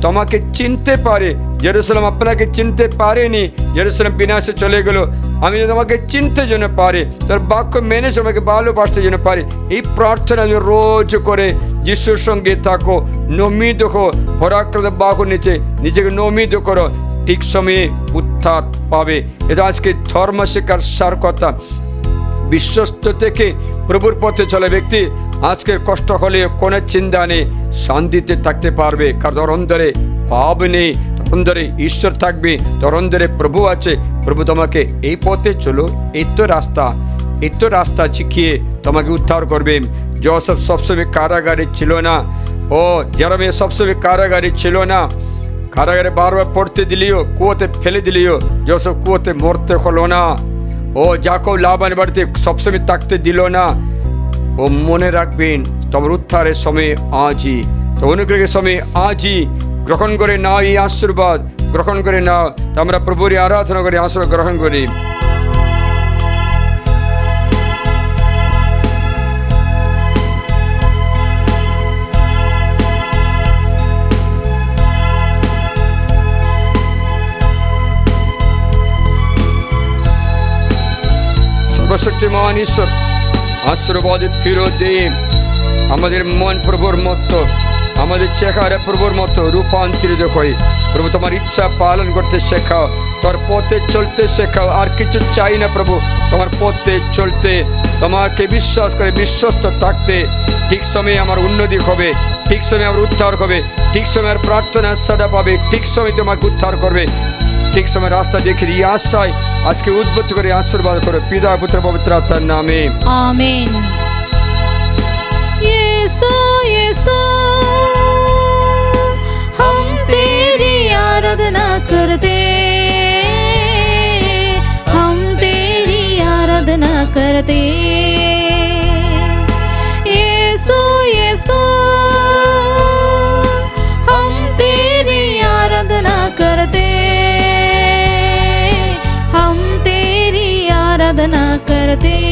তোমাকে চিনতে পারে। জেরুসালেম আপনাকে চিনতে পারেনি, জেরুসালেম বিনাশে চলে গেল, আমি যেন তোমাকে চিনতে যেন পারে, তোর বাক্য মেনে তোমাকে ভালোবাসতে যেন পারে। এই প্রার্থনা রোজ করে যিশুর সঙ্গে থাকো, নমিত হো, পরাক্রান্ত বাহু নিচে নিজেকে নমিত করো, ঠিক সময়ে উদ্ধার পাবে। এটা আজকে ধর্ম শিক্ষার সার কথা। বিশ্বস্ত থেকে প্রভুর পথে চলে ব্যক্তি আজকের কষ্ট হলে কোনো চিন্তা নেই, শান্তিতে থাকতে পারবে, কারণ তোর অন্তরে পাপ নেই, তোর অন্তরে ঈশ্বর থাকবে, তোর অন্তরে প্রভু আছে। প্রভু তোমাকে এই পথে চলো, এই তো রাস্তা শিখিয়ে তোমাকে উদ্ধার করবে। জোসেফ সবসময় কারাগারে ছিল না, ও যেরমে সবসময় কারাগারে ছিল না, কারাগারে বারবার পড়তে দিলিও, কুয়োতে ফেলে দিলিও, জোসেফ কুয়োতে মরতে হলো না। ও যাকেও লাবান বাড়িতে সবসময় থাকতে দিল না। ও মনে রাখবেন তোমার উদ্ধারের সময় আজই, তো অনুগ্রহের সময় আজই। গ্রহণ করে নাও এই আশীর্বাদ, গ্রহণ করে নাও। আমরা প্রভুর আরাধনা করে আশীর্বাদ গ্রহণ করি। সর্বশক্তিমান ঈশ্বর আশীর্বাদের ফিরত দিন। আমাদের মন প্রভুর মতো, আমাদের চেহারা প্রভুর মতো রূপান্তরিত হয়। প্রভু তোমার ইচ্ছা পালন করতে শেখাও, তোর পথে চলতে শেখাও। আর কিছু চাই না প্রভু, তোমার পথে চলতে, তোমাকে বিশ্বাস করে বিশ্বস্ত থাকতে। ঠিক সময়ে আমার উন্নতি হবে, ঠিক সময়ে আমার উদ্ধার হবে, ঠিক সময় আমার প্রার্থনা সাড়া পাবে, ঠিক সময় তোমাকে উদ্ধার করবে, ঠিক সময় রাস্তা দেখে দিয়ে আশায় আজকে উদ্বুদ্ধ করে আশীর্বাদ করো পিতা পুত্র পবিত্র আত্মার নামে, आमीन। यीशु यीशु हम तेरी आराधना करते, हम तेरी आराधना करते। यीशु यीशु हम तेरी आराधना करते, हम तेरी आराधना करते।